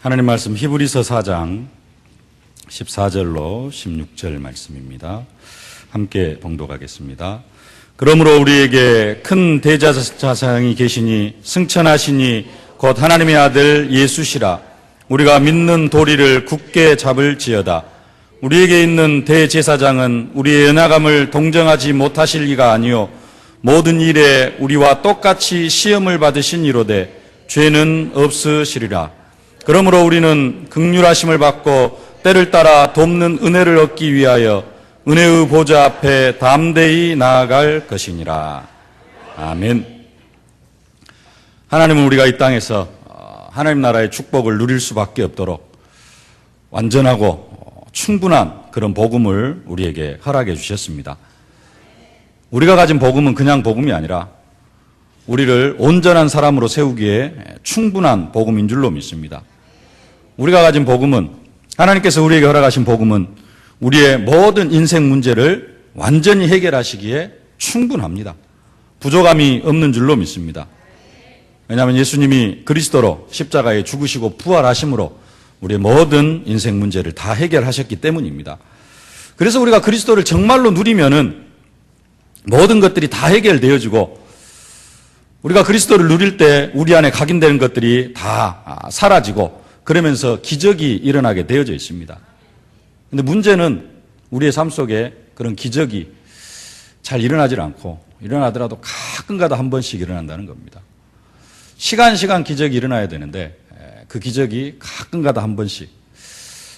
하나님 말씀 히브리서 4장 14절로 16절 말씀입니다. 함께 봉독하겠습니다. 그러므로 우리에게 큰 대제사장이 계시니 승천하시니 곧 하나님의 아들 예수시라. 우리가 믿는 도리를 굳게 잡을지어다. 우리에게 있는 대제사장은 우리의 연약함을 동정하지 못하실 리가 아니요 모든 일에 우리와 똑같이 시험을 받으신 이로되 죄는 없으시리라. 그러므로 우리는 긍휼하심을 받고 때를 따라 돕는 은혜를 얻기 위하여 은혜의 보좌 앞에 담대히 나아갈 것이니라. 아멘. 하나님은 우리가 이 땅에서 하나님 나라의 축복을 누릴 수밖에 없도록 완전하고 충분한 그런 복음을 우리에게 허락해 주셨습니다. 우리가 가진 복음은 그냥 복음이 아니라 우리를 온전한 사람으로 세우기에 충분한 복음인 줄로 믿습니다. 우리가 가진 복음은, 하나님께서 우리에게 허락하신 복음은 우리의 모든 인생 문제를 완전히 해결하시기에 충분합니다. 부족함이 없는 줄로 믿습니다. 왜냐하면 예수님이 그리스도로 십자가에 죽으시고 부활하심으로 우리의 모든 인생 문제를 다 해결하셨기 때문입니다. 그래서 우리가 그리스도를 정말로 누리면은 모든 것들이 다 해결되어지고 우리가 그리스도를 누릴 때 우리 안에 각인되는 것들이 다 사라지고 그러면서 기적이 일어나게 되어져 있습니다. 그런데 문제는 우리의 삶 속에 그런 기적이 잘 일어나질 않고 일어나더라도 가끔가다 한 번씩 일어난다는 겁니다. 시간 기적이 일어나야 되는데 그 기적이 가끔가다 한 번씩,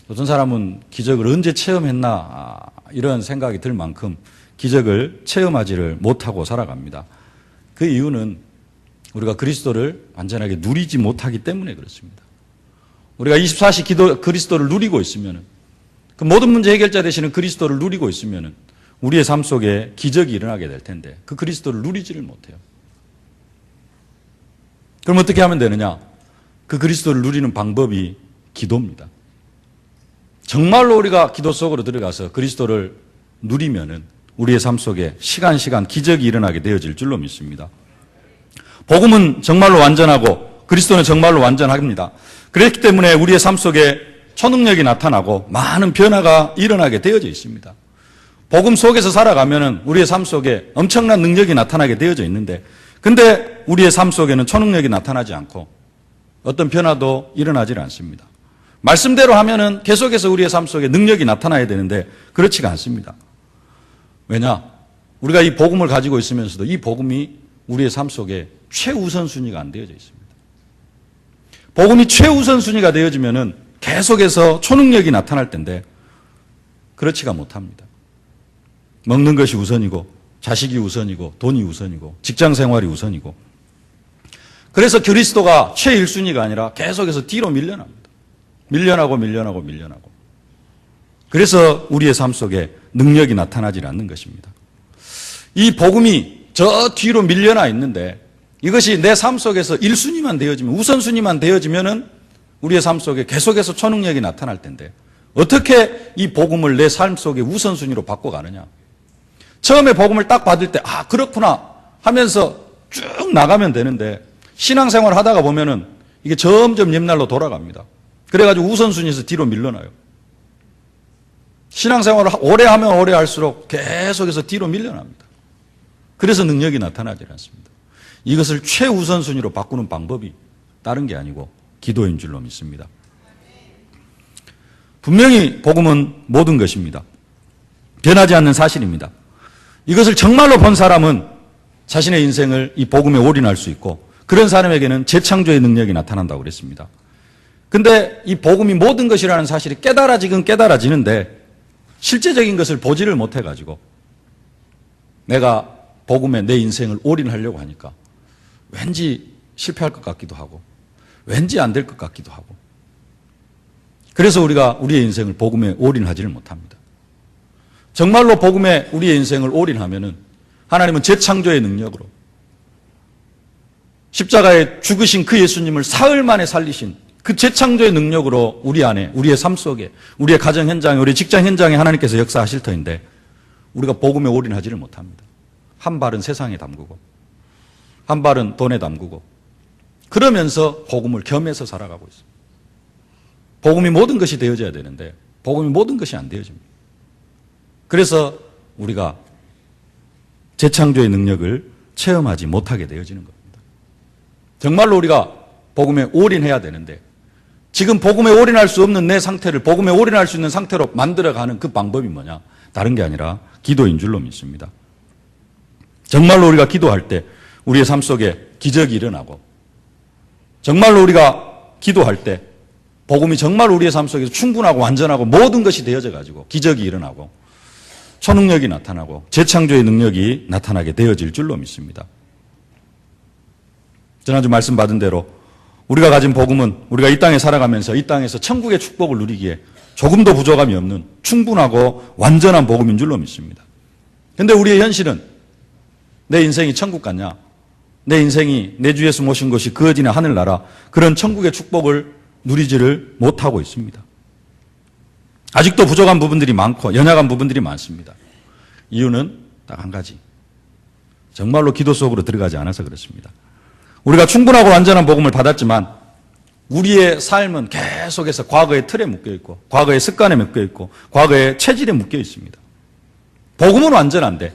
어떤 사람은 기적을 언제 체험했나 이런 생각이 들 만큼 기적을 체험하지를 못하고 살아갑니다. 그 이유는 우리가 그리스도를 완전하게 누리지 못하기 때문에 그렇습니다. 우리가 24시 그리스도를 누리고 있으면, 그 모든 문제 해결자 되시는 그리스도를 누리고 있으면 우리의 삶 속에 기적이 일어나게 될 텐데 그 그리스도를 누리지를 못해요. 그럼 어떻게 하면 되느냐? 그 그리스도를 누리는 방법이 기도입니다. 정말로 우리가 기도 속으로 들어가서 그리스도를 누리면은 우리의 삶 속에 시간 기적이 일어나게 되어질 줄로 믿습니다. 복음은 정말로 완전하고 그리스도는 정말로 완전합니다. 그렇기 때문에 우리의 삶 속에 초능력이 나타나고 많은 변화가 일어나게 되어져 있습니다. 복음 속에서 살아가면은 우리의 삶 속에 엄청난 능력이 나타나게 되어져 있는데, 근데 우리의 삶 속에는 초능력이 나타나지 않고 어떤 변화도 일어나질 않습니다. 말씀대로 하면은 계속해서 우리의 삶 속에 능력이 나타나야 되는데 그렇지가 않습니다. 왜냐? 우리가 이 복음을 가지고 있으면서도 이 복음이 우리의 삶 속에 최우선순위가 안 되어져 있습니다. 복음이 최우선순위가 되어지면은 계속해서 초능력이 나타날 텐데 그렇지가 못합니다. 먹는 것이 우선이고 자식이 우선이고 돈이 우선이고 직장 생활이 우선이고, 그래서 그리스도가 최1순위가 아니라 계속해서 뒤로 밀려납니다. 밀려나고. 그래서 우리의 삶 속에 능력이 나타나질 않는 것입니다. 이 복음이 저 뒤로 밀려나 있는데 이것이 내 삶 속에서 1순위만 되어지면, 우선순위만 되어지면은 우리의 삶 속에 계속해서 초능력이 나타날 텐데 어떻게 이 복음을 내 삶 속에 우선순위로 바꿔가느냐? 처음에 복음을 딱 받을 때 그렇구나 하면서 쭉 나가면 되는데 신앙생활 하다가 보면은 이게 점점 옛날로 돌아갑니다. 그래가지고 우선순위에서 뒤로 밀려나요. 신앙생활을 오래 하면 오래 할수록 계속해서 뒤로 밀려납니다. 그래서 능력이 나타나지 않습니다. 이것을 최우선순위로 바꾸는 방법이 다른 게 아니고 기도인 줄로 믿습니다. 분명히 복음은 모든 것입니다. 변하지 않는 사실입니다. 이것을 정말로 본 사람은 자신의 인생을 이 복음에 올인할 수 있고 그런 사람에게는 재창조의 능력이 나타난다고 그랬습니다. 근데 이 복음이 모든 것이라는 사실이 깨달아지는데 실제적인 것을 보지를 못해가지고 내가 복음에 내 인생을 올인하려고 하니까 왠지 실패할 것 같기도 하고 왠지 안 될 것 같기도 하고, 그래서 우리가 우리의 인생을 복음에 올인하지를 못합니다. 정말로 복음에 우리의 인생을 올인하면은 하나님은 재창조의 능력으로 십자가에 죽으신 그 예수님을 사흘 만에 살리신 그 재창조의 능력으로 우리 안에, 우리의 삶 속에, 우리의 가정 현장에, 우리 직장 현장에 하나님께서 역사하실 터인데 우리가 복음에 올인하지를 못합니다. 한 발은 세상에 담그고 한 발은 돈에 담그고 그러면서 복음을 겸해서 살아가고 있습니다. 복음이 모든 것이 되어져야 되는데 복음이 모든 것이 안 되어집니다. 그래서 우리가 재창조의 능력을 체험하지 못하게 되어지는 겁니다. 정말로 우리가 복음에 올인해야 되는데 지금 복음에 올인할 수 없는 내 상태를 복음에 올인할 수 있는 상태로 만들어가는 그 방법이 뭐냐? 다른 게 아니라 기도인 줄로 믿습니다. 정말로 우리가 기도할 때 우리의 삶 속에 기적이 일어나고 정말로 우리가 기도할 때 복음이 정말 우리의 삶 속에서 충분하고 완전하고 모든 것이 되어져 가지고 기적이 일어나고 초능력이 나타나고 재창조의 능력이 나타나게 되어질 줄로 믿습니다. 지난주 말씀 받은 대로 우리가 가진 복음은 우리가 이 땅에 살아가면서 이 땅에서 천국의 축복을 누리기에 조금도 부족함이 없는 충분하고 완전한 복음인 줄로 믿습니다. 그런데 우리의 현실은 내 인생이 천국 같냐? 내 인생이 내 주 예수 모신 것이 그어지는 하늘나라 그런 천국의 축복을 누리지를 못하고 있습니다. 아직도 부족한 부분들이 많고 연약한 부분들이 많습니다. 이유는 딱 한 가지. 정말로 기도 속으로 들어가지 않아서 그렇습니다. 우리가 충분하고 완전한 복음을 받았지만 우리의 삶은 계속해서 과거의 틀에 묶여 있고 과거의 습관에 묶여 있고 과거의 체질에 묶여 있습니다. 복음은 완전한데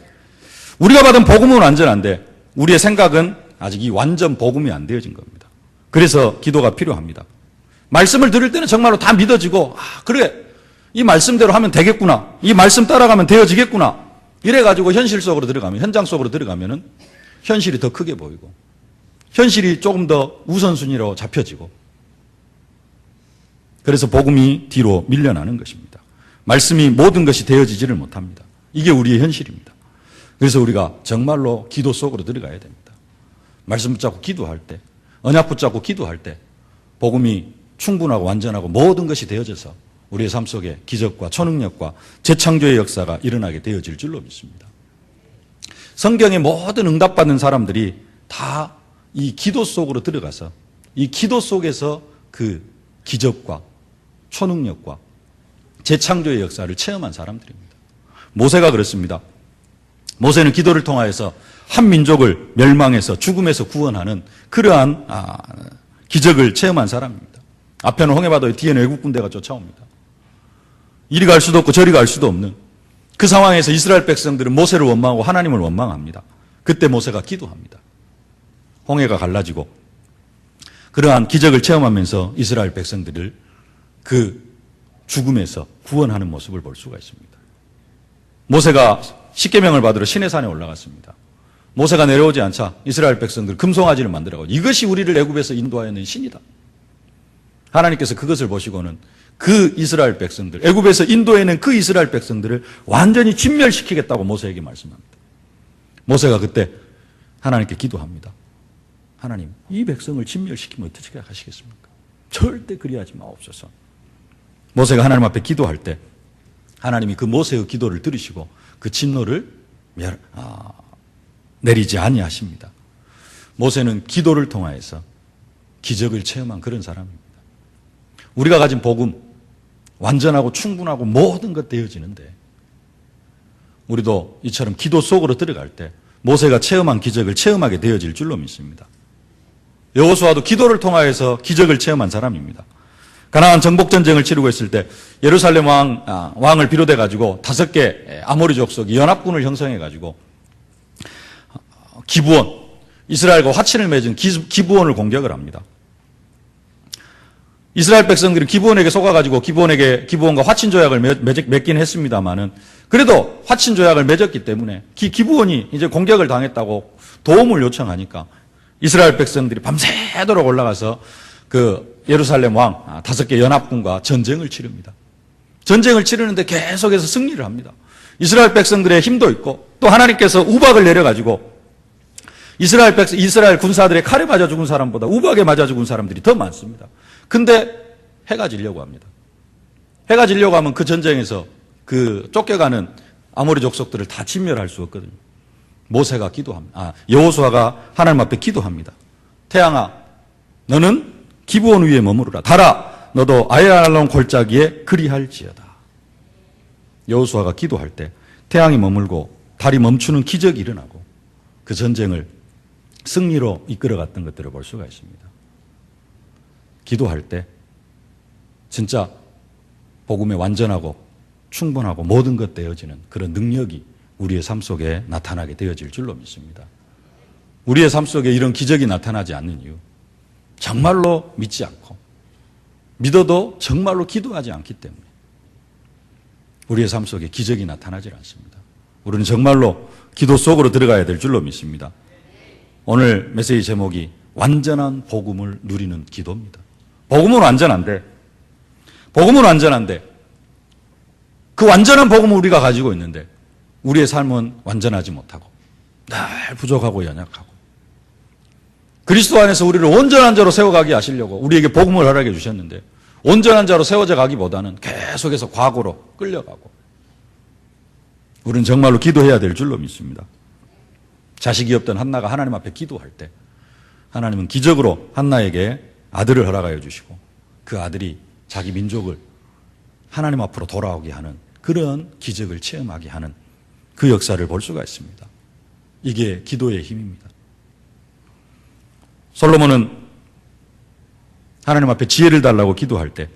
우리가 받은 복음은 완전한데 우리의 생각은 아직 이 완전 복음이 안 되어진 겁니다. 그래서 기도가 필요합니다. 말씀을 들을 때는 정말로 다 믿어지고 그래 이 말씀대로 하면 되겠구나 이 말씀 따라가면 되어지겠구나 이래가지고 현실 속으로 들어가면 현장 속으로 들어가면은 현실이 더 크게 보이고 현실이 조금 더 우선순위로 잡혀지고 그래서 복음이 뒤로 밀려나는 것입니다. 말씀이 모든 것이 되어지지를 못합니다. 이게 우리의 현실입니다. 그래서 우리가 정말로 기도 속으로 들어가야 됩니다. 말씀 붙잡고 기도할 때 언약 붙잡고 기도할 때 복음이 충분하고 완전하고 모든 것이 되어져서 우리의 삶 속에 기적과 초능력과 재창조의 역사가 일어나게 되어질 줄로 믿습니다. 성경의 모든 응답받는 사람들이 다 이 기도 속으로 들어가서 이 기도 속에서 그 기적과 초능력과 재창조의 역사를 체험한 사람들입니다. 모세가 그렇습니다. 모세는 기도를 통하여서 한 민족을 멸망해서 죽음에서 구원하는 그러한 기적을 체험한 사람입니다. 앞에는 홍해바다, 뒤에는 외국 군대가 쫓아옵니다. 이리 갈 수도 없고 저리 갈 수도 없는 그 상황에서 이스라엘 백성들은 모세를 원망하고 하나님을 원망합니다. 그때 모세가 기도합니다. 홍해가 갈라지고 그러한 기적을 체험하면서 이스라엘 백성들을 그 죽음에서 구원하는 모습을 볼 수가 있습니다. 모세가 십계명을 받으러 시내산에 올라갔습니다. 모세가 내려오지 않자 이스라엘 백성들 금송아지를 만들어가지고 이것이 우리를 애굽에서 인도하였는 신이다. 하나님께서 그것을 보시고는 그 이스라엘 백성들, 애굽에서 인도해낸 그 이스라엘 백성들을 완전히 진멸시키겠다고 모세에게 말씀합니다. 모세가 그때 하나님께 기도합니다. 하나님, 이 백성을 진멸시키면 어떻게 하시겠습니까? 절대 그리하지 마옵소서. 모세가 하나님 앞에 기도할 때 하나님이 그 모세의 기도를 들으시고 그 진노를 내리지 아니하십니다. 모세는 기도를 통하여서 기적을 체험한 그런 사람입니다. 우리가 가진 복음, 완전하고 충분하고 모든 것 되어지는데 우리도 이처럼 기도 속으로 들어갈 때 모세가 체험한 기적을 체험하게 되어질 줄로 믿습니다. 여호수아도 기도를 통하여서 기적을 체험한 사람입니다. 가나안 정복전쟁을 치르고 있을 때 예루살렘 왕을 비롯해 가지고 5개 아모리 족속이 연합군을 형성해 가지고 기브온, 이스라엘과 화친을 맺은 기브온을 공격을 합니다. 이스라엘 백성들이 기브온에게 속아가지고 기브온과 화친 조약을 맺긴 했습니다만은 그래도 화친 조약을 맺었기 때문에 기브온이 이제 공격을 당했다고 도움을 요청하니까 이스라엘 백성들이 밤새도록 올라가서 그 예루살렘 왕 5개 연합군과 전쟁을 치릅니다. 전쟁을 치르는데 계속해서 승리를 합니다. 이스라엘 백성들의 힘도 있고 또 하나님께서 우박을 내려가지고 이스라엘 군사들의 칼에 맞아 죽은 사람보다 우박에 맞아 죽은 사람들이 더 많습니다. 근데 해가 지려고 합니다. 해가 지려고 하면 그 전쟁에서 그 쫓겨가는 아모리 족속들을 다 진멸할 수 없거든요. 모세가 기도합니다. 여호수아가 하나님 앞에 기도합니다. 태양아, 너는 기브온 위에 머무르라. 달아, 너도 아얄론 골짜기에 그리할지어다. 여호수아가 기도할 때 태양이 머물고 달이 멈추는 기적이 일어나고 그 전쟁을 승리로 이끌어갔던 것들을 볼 수가 있습니다. 기도할 때 진짜 복음에 완전하고 충분하고 모든 것 되어지는 그런 능력이 우리의 삶 속에 나타나게 되어질 줄로 믿습니다. 우리의 삶 속에 이런 기적이 나타나지 않는 이유, 정말로 믿지 않고 믿어도 정말로 기도하지 않기 때문에 우리의 삶 속에 기적이 나타나질 않습니다. 우리는 정말로 기도 속으로 들어가야 될 줄로 믿습니다. 오늘 메시지 제목이 완전한 복음을 누리는 기도입니다. 복음은 완전한데 그 완전한 복음을 우리가 가지고 있는데 우리의 삶은 완전하지 못하고 늘 부족하고 연약하고 그리스도 안에서 우리를 온전한 자로 세워가게 하시려고 우리에게 복음을 허락해 주셨는데 온전한 자로 세워져 가기보다는 계속해서 과거로 끌려가고 우리는 정말로 기도해야 될 줄로 믿습니다. 자식이 없던 한나가 하나님 앞에 기도할 때 하나님은 기적으로 한나에게 아들을 허락하여 주시고 그 아들이 자기 민족을 하나님 앞으로 돌아오게 하는 그런 기적을 체험하게 하는 그 역사를 볼 수가 있습니다. 이게 기도의 힘입니다. 솔로몬은 하나님 앞에 지혜를 달라고 기도할 때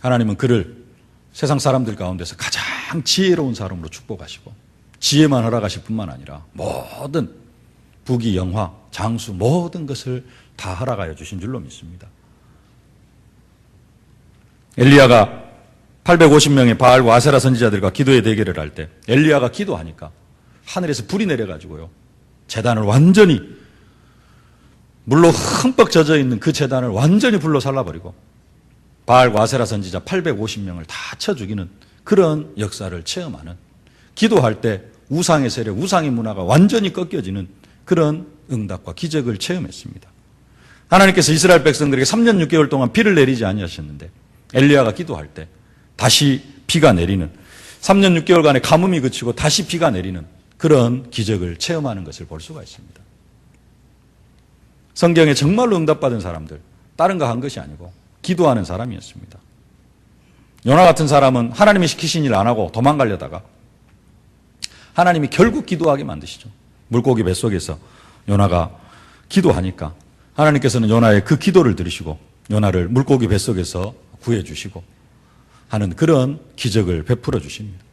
하나님은 그를 세상 사람들 가운데서 가장 지혜로운 사람으로 축복하시고 지혜만 허락하실 뿐만 아니라 모든 부귀, 영화, 장수 모든 것을 다 허락하여 주신 줄로 믿습니다. 엘리야가 850명의 바알과 아세라 선지자들과 기도의 대결을 할 때 엘리야가 기도하니까 하늘에서 불이 내려가지고요. 제단을 완전히 물로 흠뻑 젖어 있는 그 제단을 완전히 불로 살라버리고 바알과 아세라 선지자 850명을 다 쳐 죽이는 그런 역사를 체험하는 기도할 때 우상의 세력, 우상의 문화가 완전히 꺾여지는 그런 응답과 기적을 체험했습니다. 하나님께서 이스라엘 백성들에게 3년 6개월 동안 비를 내리지 아니하셨는데 엘리야가 기도할 때 다시 비가 내리는 3년 6개월간의 가뭄이 그치고 다시 비가 내리는 그런 기적을 체험하는 것을 볼 수가 있습니다. 성경에 정말로 응답받은 사람들, 다른 거 한 것이 아니고 기도하는 사람이었습니다. 요나 같은 사람은 하나님이 시키신 일 안 하고 도망가려다가 하나님이 결국 기도하게 만드시죠. 물고기 뱃속에서 요나가 기도하니까 하나님께서는 요나의 그 기도를 들으시고 요나를 물고기 뱃속에서 구해주시고 하는 그런 기적을 베풀어 주십니다.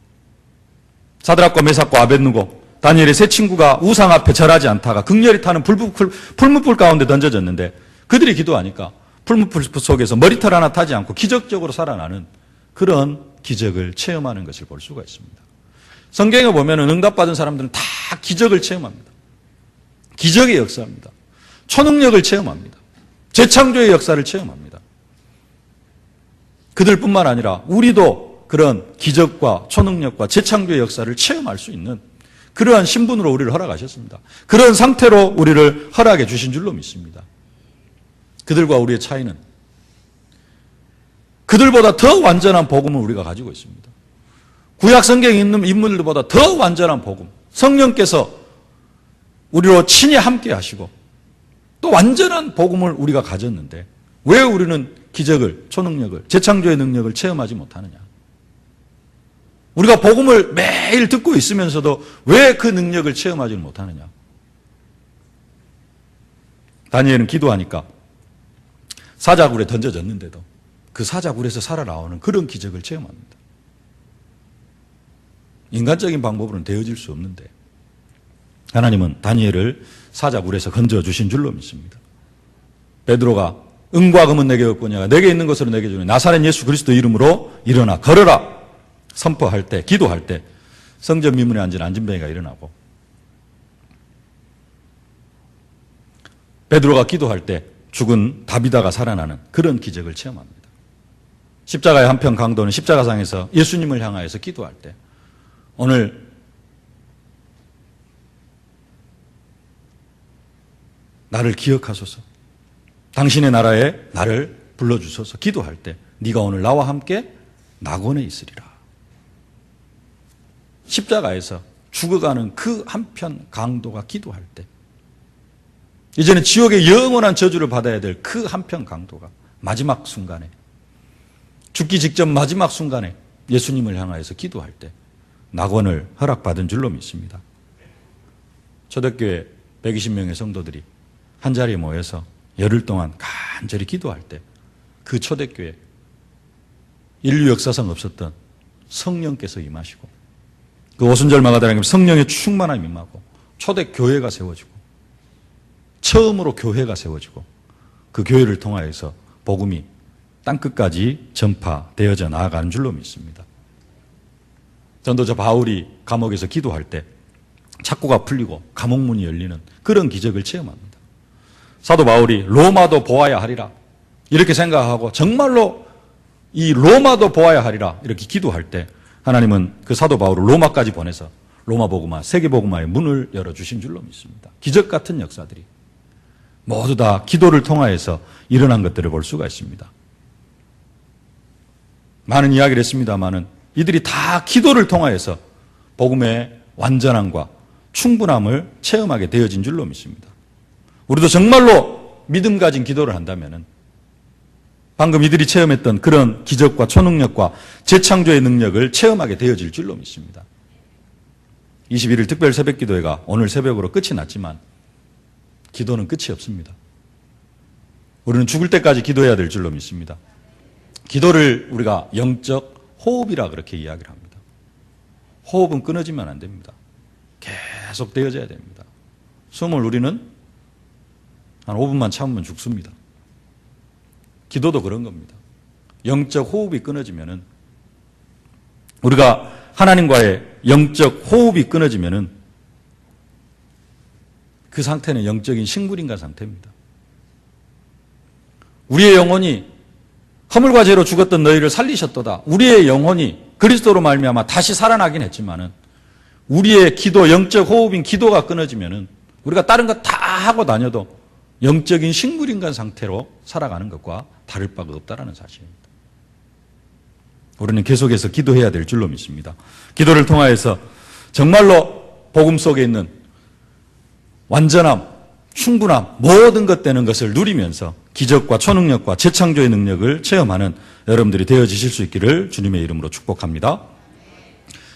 사드락과 메삭과 아벳느고 다니엘의 세 친구가 우상 앞에 절하지 않다가 극렬히 타는 풀무불 가운데 던져졌는데 그들이 기도하니까 풀무불 속에서 머리털 하나 타지 않고 기적적으로 살아나는 그런 기적을 체험하는 것을 볼 수가 있습니다. 성경에 보면 응답받은 사람들은 다 기적을 체험합니다. 기적의 역사입니다. 초능력을 체험합니다. 재창조의 역사를 체험합니다. 그들뿐만 아니라 우리도 그런 기적과 초능력과 재창조의 역사를 체험할 수 있는 그러한 신분으로 우리를 허락하셨습니다. 그런 상태로 우리를 허락해 주신 줄로 믿습니다. 그들과 우리의 차이는 그들보다 더 완전한 복음을 우리가 가지고 있습니다. 구약 성경에 있는 인물들보다 더 완전한 복음, 성령께서 우리로 친히 함께 하시고 또 완전한 복음을 우리가 가졌는데 왜 우리는 기적을, 초능력을, 재창조의 능력을 체험하지 못하느냐? 우리가 복음을 매일 듣고 있으면서도 왜 그 능력을 체험하지 못하느냐? 다니엘은 기도하니까 사자굴에 던져졌는데도 그 사자굴에서 살아나오는 그런 기적을 체험합니다. 인간적인 방법으로는 되어질 수 없는데 하나님은 다니엘을 사자굴에서 건져주신 줄로 믿습니다. 베드로가 은과 금은 내게 없거니와 내게 있는 것으로 내게 주는 나사렛 예수 그리스도 이름으로 일어나 걸어라 선포할 때, 기도할 때 성전 미문에 앉은 안진뱅이가 일어나고 베드로가 기도할 때 죽은 다비다가 살아나는 그런 기적을 체험합니다. 십자가의 한편 강도는 십자가상에서 예수님을 향하여서 기도할 때 오늘 나를 기억하소서. 당신의 나라에 나를 불러주소서. 기도할 때 네가 오늘 나와 함께 낙원에 있으리라. 십자가에서 죽어가는 그 한편 강도가 기도할 때 이제는 지옥의 영원한 저주를 받아야 될 그 한편 강도가 마지막 순간에 죽기 직전 마지막 순간에 예수님을 향하여서 기도할 때 낙원을 허락받은 줄로 믿습니다. 초대교회 120명의 성도들이 한자리에 모여서 열흘 동안 간절히 기도할 때 그 초대교회, 인류 역사상 없었던 성령께서 임하시고 그 오순절 마가다락에 성령의 충만함이 임하고 초대교회가 세워지고 처음으로 교회가 세워지고 그 교회를 통하여서 복음이 땅끝까지 전파되어져 나아가는 줄로 믿습니다. 전도자 바울이 감옥에서 기도할 때 착고가 풀리고 감옥문이 열리는 그런 기적을 체험합니다. 사도 바울이 로마도 보아야 하리라 이렇게 생각하고 정말로 이 로마도 보아야 하리라 이렇게 기도할 때 하나님은 그 사도 바울을 로마까지 보내서 로마 복음화, 세계 복음화의 문을 열어주신 줄로 믿습니다. 기적 같은 역사들이 모두 다 기도를 통하여서 일어난 것들을 볼 수가 있습니다. 많은 이야기를 했습니다마는 이들이 다 기도를 통하여서 복음의 완전함과 충분함을 체험하게 되어진 줄로 믿습니다. 우리도 정말로 믿음 가진 기도를 한다면은 방금 이들이 체험했던 그런 기적과 초능력과 재창조의 능력을 체험하게 되어질 줄로 믿습니다. 21일 특별 새벽 기도회가 오늘 새벽으로 끝이 났지만 기도는 끝이 없습니다. 우리는 죽을 때까지 기도해야 될 줄로 믿습니다. 기도를 우리가 영적 호흡이라 그렇게 이야기를 합니다. 호흡은 끊어지면 안 됩니다. 계속 되어져야 됩니다. 숨을 우리는 한 5분만 참으면 죽습니다. 기도도 그런 겁니다. 영적 호흡이 끊어지면은 우리가 하나님과의 영적 호흡이 끊어지면은 그 상태는 영적인 식물인간 상태입니다. 우리의 영혼이 허물과 죄로 죽었던 너희를 살리셨도다. 우리의 영혼이 그리스도로 말미암아 다시 살아나긴 했지만은 우리의 기도, 영적 호흡인 기도가 끊어지면은 우리가 다른 거 다 하고 다녀도 영적인 식물인간 상태로 살아가는 것과 다를 바가 없다라는 사실입니다. 우리는 계속해서 기도해야 될 줄로 믿습니다. 기도를 통하여서 정말로 복음 속에 있는 완전함, 충분함, 모든 것 되는 것을 누리면서 기적과 초능력과 재창조의 능력을 체험하는 여러분들이 되어지실 수 있기를 주님의 이름으로 축복합니다.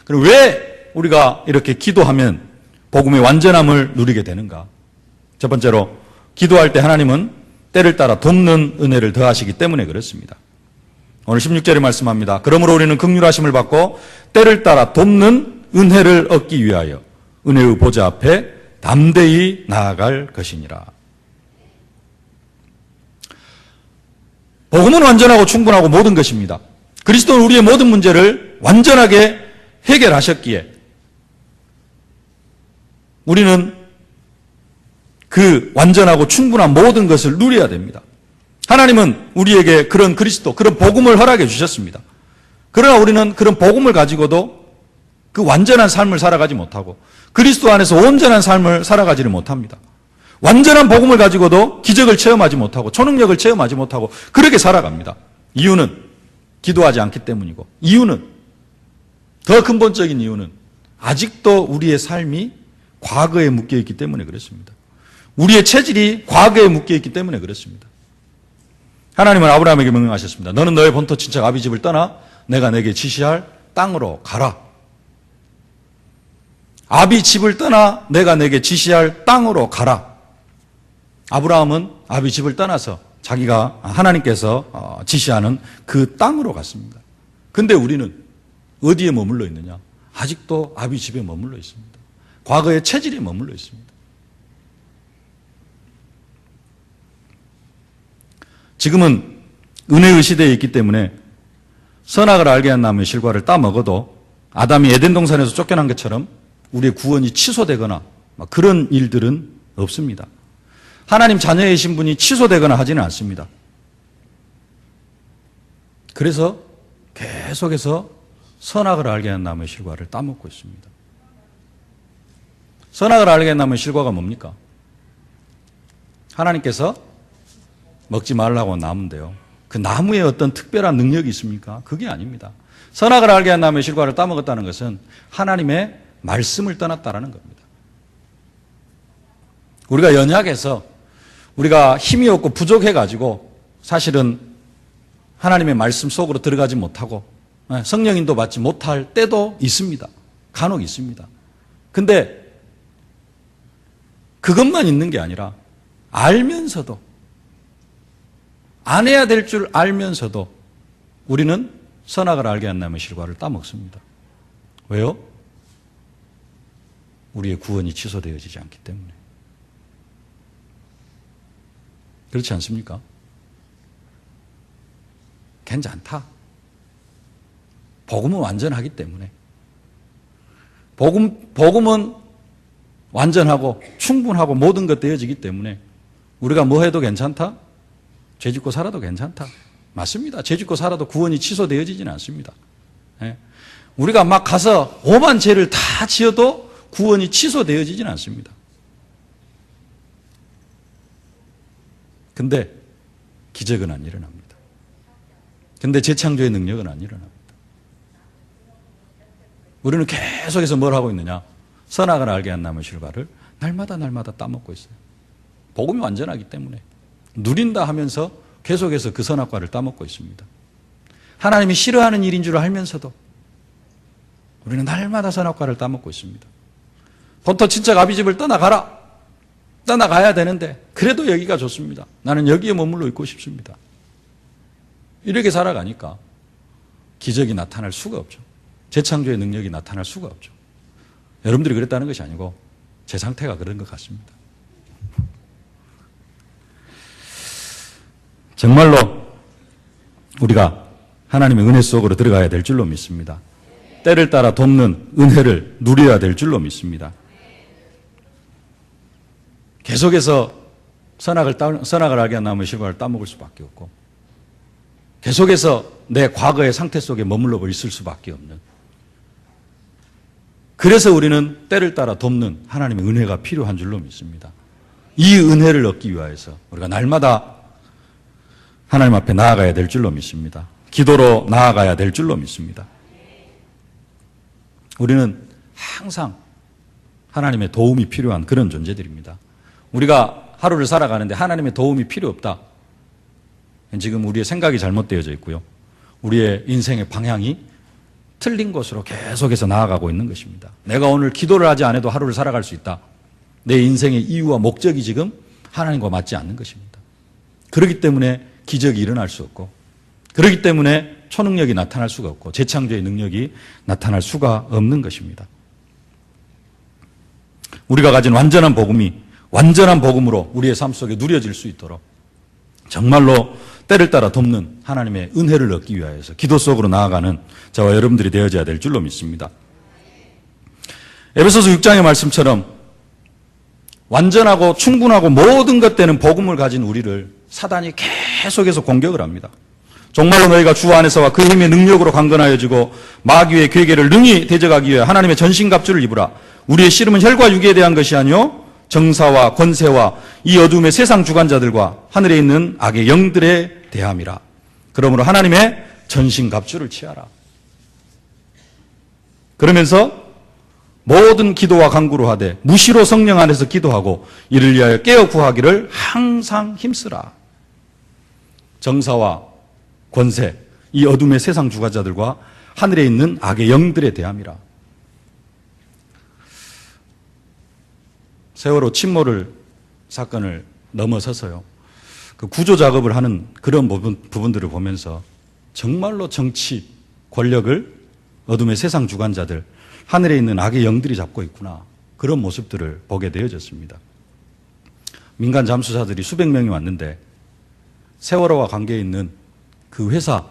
그럼 왜 우리가 이렇게 기도하면 복음의 완전함을 누리게 되는가? 첫 번째로 기도할 때 하나님은 때를 따라 돕는 은혜를 더하시기 때문에 그렇습니다. 오늘 16절에 말씀합니다. 그러므로 우리는 긍휼하심을 받고 때를 따라 돕는 은혜를 얻기 위하여 은혜의 보좌 앞에 담대히 나아갈 것이니라. 복음은 완전하고 충분하고 모든 것입니다. 그리스도는 우리의 모든 문제를 완전하게 해결하셨기에 우리는 그 완전하고 충분한 모든 것을 누려야 됩니다. 하나님은 우리에게 그런 그리스도, 그런 복음을 허락해 주셨습니다. 그러나 우리는 그런 복음을 가지고도 그 완전한 삶을 살아가지 못하고 그리스도 안에서 온전한 삶을 살아가지를 못합니다. 완전한 복음을 가지고도 기적을 체험하지 못하고 초능력을 체험하지 못하고 그렇게 살아갑니다. 이유는 기도하지 않기 때문이고 이유는 더 근본적인 이유는 아직도 우리의 삶이 과거에 묶여있기 때문에 그렇습니다. 우리의 체질이 과거에 묶여있기 때문에 그렇습니다. 하나님은 아브라함에게 명령하셨습니다. 너는 너의 본토 친척 아비 집을 떠나 내가 내게 지시할 땅으로 가라. 아비 집을 떠나 내가 내게 지시할 땅으로 가라. 아브라함은 아비 집을 떠나서 자기가 하나님께서 지시하는 그 땅으로 갔습니다. 근데 우리는 어디에 머물러 있느냐? 아직도 아비 집에 머물러 있습니다. 과거의 체질에 머물러 있습니다. 지금은 은혜의 시대에 있기 때문에 선악을 알게 한 나무의 실과를 따먹어도 아담이 에덴 동산에서 쫓겨난 것처럼 우리의 구원이 취소되거나 그런 일들은 없습니다. 하나님 자녀이신 분이 취소되거나 하지는 않습니다. 그래서 계속해서 선악을 알게 한 나무의 실과를 따먹고 있습니다. 선악을 알게 한 나무의 실과가 뭡니까? 하나님께서 먹지 말라고 한 나무인데요. 그 나무에 어떤 특별한 능력이 있습니까? 그게 아닙니다. 선악을 알게 한 나무의 실과를 따먹었다는 것은 하나님의 말씀을 떠났다라는 겁니다. 우리가 연약해서 우리가 힘이 없고 부족해가지고 사실은 하나님의 말씀 속으로 들어가지 못하고 성령인도 받지 못할 때도 있습니다. 간혹 있습니다. 근데 그것만 있는 게 아니라 알면서도 안 해야 될 줄 알면서도 우리는 선악을 알게 한다면 실과를 따먹습니다. 왜요? 우리의 구원이 취소되어지지 않기 때문에. 그렇지 않습니까? 괜찮다. 복음은 완전하기 때문에. 복음은 완전하고 충분하고 모든 것 되어지기 때문에 우리가 뭐 해도 괜찮다? 죄 짓고 살아도 괜찮다. 맞습니다. 죄 짓고 살아도 구원이 취소되어지지는 않습니다. 예. 우리가 막 가서 오만 죄를 다 지어도 구원이 취소되어지지는 않습니다. 근데 기적은 안 일어납니다. 근데 재창조의 능력은 안 일어납니다. 우리는 계속해서 뭘 하고 있느냐? 선악을 알게 한 나무 실과를 날마다 따먹고 있어요. 복음이 완전하기 때문에 누린다 하면서 계속해서 그 선악과를 따먹고 있습니다. 하나님이 싫어하는 일인 줄 알면서도 우리는 날마다 선악과를 따먹고 있습니다. 본토 친척 아비집을 떠나가야 되는데 그래도 여기가 좋습니다. 나는 여기에 머물러 있고 싶습니다. 이렇게 살아가니까 기적이 나타날 수가 없죠. 재창조의 능력이 나타날 수가 없죠. 여러분들이 그랬다는 것이 아니고 제 상태가 그런 것 같습니다. 정말로 우리가 하나님의 은혜 속으로 들어가야 될 줄로 믿습니다. 때를 따라 돕는 은혜를 누려야 될 줄로 믿습니다. 계속해서 선악을 알게 한 나무의 실과를 따먹을 수밖에 없고 계속해서 내 과거의 상태 속에 머물러 있을 수밖에 없는, 그래서 우리는 때를 따라 돕는 하나님의 은혜가 필요한 줄로 믿습니다. 이 은혜를 얻기 위하여서 우리가 날마다 하나님 앞에 나아가야 될 줄로 믿습니다. 기도로 나아가야 될 줄로 믿습니다. 우리는 항상 하나님의 도움이 필요한 그런 존재들입니다. 우리가 하루를 살아가는데 하나님의 도움이 필요 없다. 지금 우리의 생각이 잘못되어져 있고요. 우리의 인생의 방향이 틀린 곳으로 계속해서 나아가고 있는 것입니다. 내가 오늘 기도를 하지 않아도 하루를 살아갈 수 있다. 내 인생의 이유와 목적이 지금 하나님과 맞지 않는 것입니다. 그렇기 때문에 기적이 일어날 수 없고, 그렇기 때문에 초능력이 나타날 수가 없고 재창조의 능력이 나타날 수가 없는 것입니다. 우리가 가진 완전한 복음이 완전한 복음으로 우리의 삶 속에 누려질 수 있도록 정말로 때를 따라 돕는 하나님의 은혜를 얻기 위하여서 기도 속으로 나아가는 저와 여러분들이 되어져야 될 줄로 믿습니다. 에베소서 6장의 말씀처럼 완전하고 충분하고 모든 것 되는 복음을 가진 우리를 사단이 계속해서 공격을 합니다. 정말로 너희가 주 안에서와 그 힘의 능력으로 강건하여지고 마귀의 괴계를 능히 대적하기 위해 하나님의 전신갑주를 입으라. 우리의 씨름은 혈과 육에 대한 것이 아니요 정사와 권세와 이 어둠의 세상 주관자들과 하늘에 있는 악의 영들에 대함이라. 그러므로 하나님의 전신갑주를 취하라. 그러면서 모든 기도와 간구로 하되 무시로 성령 안에서 기도하고 이를 위하여 깨어 구하기를 항상 힘쓰라. 정사와 권세, 이 어둠의 세상 주관자들과 하늘에 있는 악의 영들에 대함이라. 세월호 침몰을 사건을 넘어서서요, 그 구조 작업을 하는 그런 부분들을 보면서 정말로 정치, 권력을 어둠의 세상 주관자들, 하늘에 있는 악의 영들이 잡고 있구나, 그런 모습들을 보게 되어졌습니다. 민간 잠수사들이 수백 명이 왔는데 세월호와 관계 있는 그 회사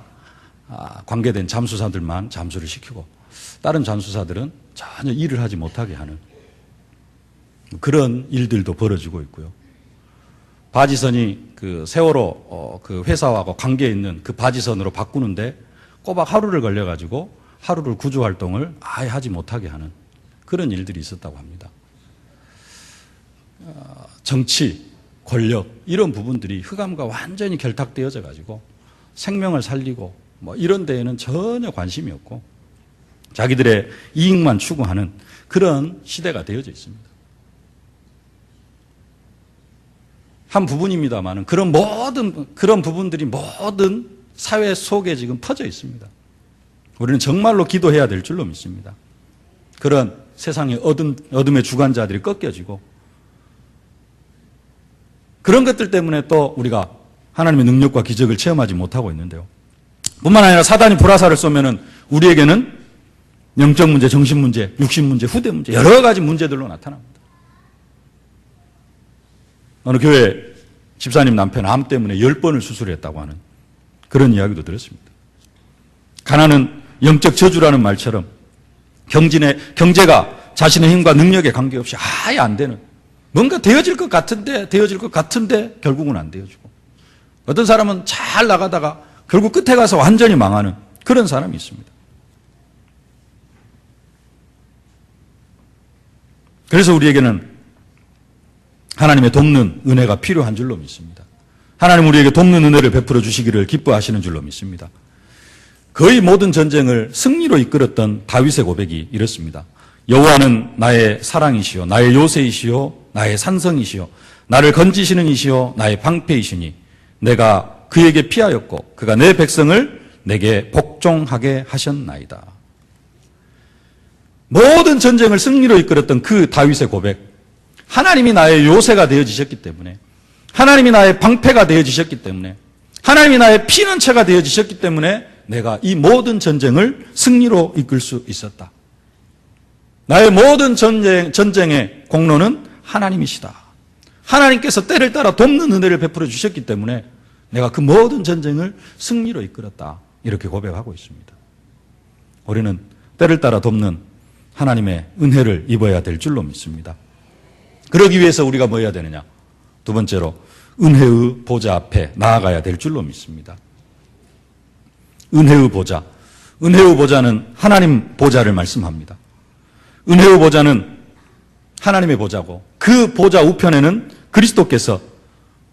관계된 잠수사들만 잠수를 시키고 다른 잠수사들은 전혀 일을 하지 못하게 하는 그런 일들도 벌어지고 있고요. 바지선이 그 세월호 그 회사하고 관계 있는 그 바지선으로 바꾸는데 꼬박 하루를 걸려가지고 하루를 구조 활동을 아예 하지 못하게 하는 그런 일들이 있었다고 합니다. 정치, 권력 이런 부분들이 흑암과 완전히 결탁되어져 가지고 생명을 살리고 뭐 이런 데에는 전혀 관심이 없고 자기들의 이익만 추구하는 그런 시대가 되어져 있습니다. 한 부분입니다만 그런 부분들이 모든 사회 속에 지금 퍼져 있습니다. 우리는 정말로 기도해야 될 줄로 믿습니다. 그런 세상의 어둠의 주관자들이 꺾여지고 그런 것들 때문에 또 우리가 하나님의 능력과 기적을 체험하지 못하고 있는데요. 뿐만 아니라 사단이 불화살을 쏘면은 우리에게는 영적 문제, 정신 문제, 육신 문제, 후대 문제, 여러 가지 문제들로 나타납니다. 어느 교회 집사님 남편 암 때문에 10번을 수술했다고 하는 그런 이야기도 들었습니다. 가난은 영적 저주라는 말처럼 경제가 자신의 힘과 능력에 관계없이 아예 안 되는, 뭔가 되어질 것 같은데 결국은 안 되어지고, 어떤 사람은 잘 나가다가 결국 끝에 가서 완전히 망하는 그런 사람이 있습니다. 그래서 우리에게는 하나님의 돕는 은혜가 필요한 줄로 믿습니다. 하나님 우리에게 돕는 은혜를 베풀어 주시기를 기뻐하시는 줄로 믿습니다. 거의 모든 전쟁을 승리로 이끌었던 다윗의 고백이 이렇습니다. 여호와는 나의 사랑이시요 나의 요새이시요 나의 산성이시요 나를 건지시는 이시요 나의 방패이시니 내가 그에게 피하였고 그가 내 백성을 내게 복종하게 하셨나이다. 모든 전쟁을 승리로 이끌었던 그 다윗의 고백, 하나님이 나의 요새가 되어지셨기 때문에, 하나님이 나의 방패가 되어지셨기 때문에, 하나님이 나의 피난처가 되어지셨기 때문에 내가 이 모든 전쟁을 승리로 이끌 수 있었다. 나의 모든 전쟁의 공로는 하나님이시다. 하나님께서 때를 따라 돕는 은혜를 베풀어 주셨기 때문에 내가 그 모든 전쟁을 승리로 이끌었다. 이렇게 고백하고 있습니다. 우리는 때를 따라 돕는 하나님의 은혜를 입어야 될 줄로 믿습니다. 그러기 위해서 우리가 뭐 해야 되느냐? 두 번째로 은혜의 보좌 앞에 나아가야 될 줄로 믿습니다. 은혜의 보좌. 은혜의 보좌는 하나님 보좌를 말씀합니다. 은혜의 보좌는 하나님의 보좌고 그 보좌 우편에는 그리스도께서,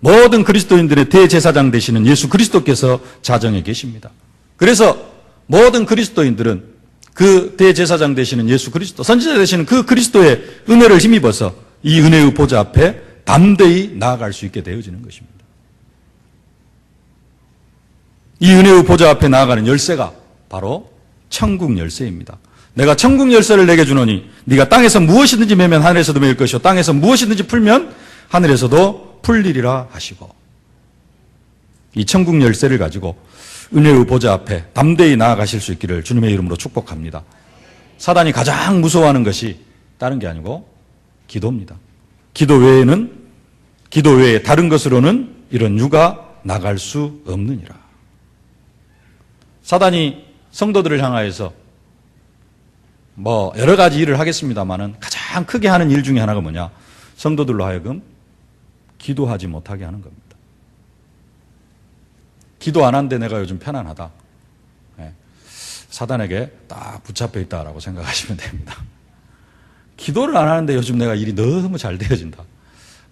모든 그리스도인들의 대제사장 되시는 예수 그리스도께서 자정해 계십니다. 그래서 모든 그리스도인들은 그 대제사장 되시는 예수 그리스도, 선지자 되시는 그 그리스도의 은혜를 힘입어서 이 은혜의 보좌 앞에 담대히 나아갈 수 있게 되어지는 것입니다. 이 은혜의 보좌 앞에 나아가는 열쇠가 바로 천국 열쇠입니다. 내가 천국 열쇠를 내게 주노니 네가 땅에서 무엇이든지 매면 하늘에서도 매일 것이요 땅에서 무엇이든지 풀면 하늘에서도 풀리리라 하시고, 이 천국 열쇠를 가지고 은혜의 보좌 앞에 담대히 나아가실 수 있기를 주님의 이름으로 축복합니다. 사단이 가장 무서워하는 것이 다른 게 아니고 기도입니다. 기도 외에 다른 것으로는 이런 유가 나갈 수 없느니라. 사단이 성도들을 향하여서 여러 가지 일을 하겠습니다만은 가장 크게 하는 일 중에 하나가 뭐냐? 성도들로 하여금 기도하지 못하게 하는 겁니다. 기도 안 한데 내가 요즘 편안하다. 사단에게 딱 붙잡혀 있다라고 생각하시면 됩니다. 기도를 안 하는데 요즘 내가 일이 너무 잘 되어진다.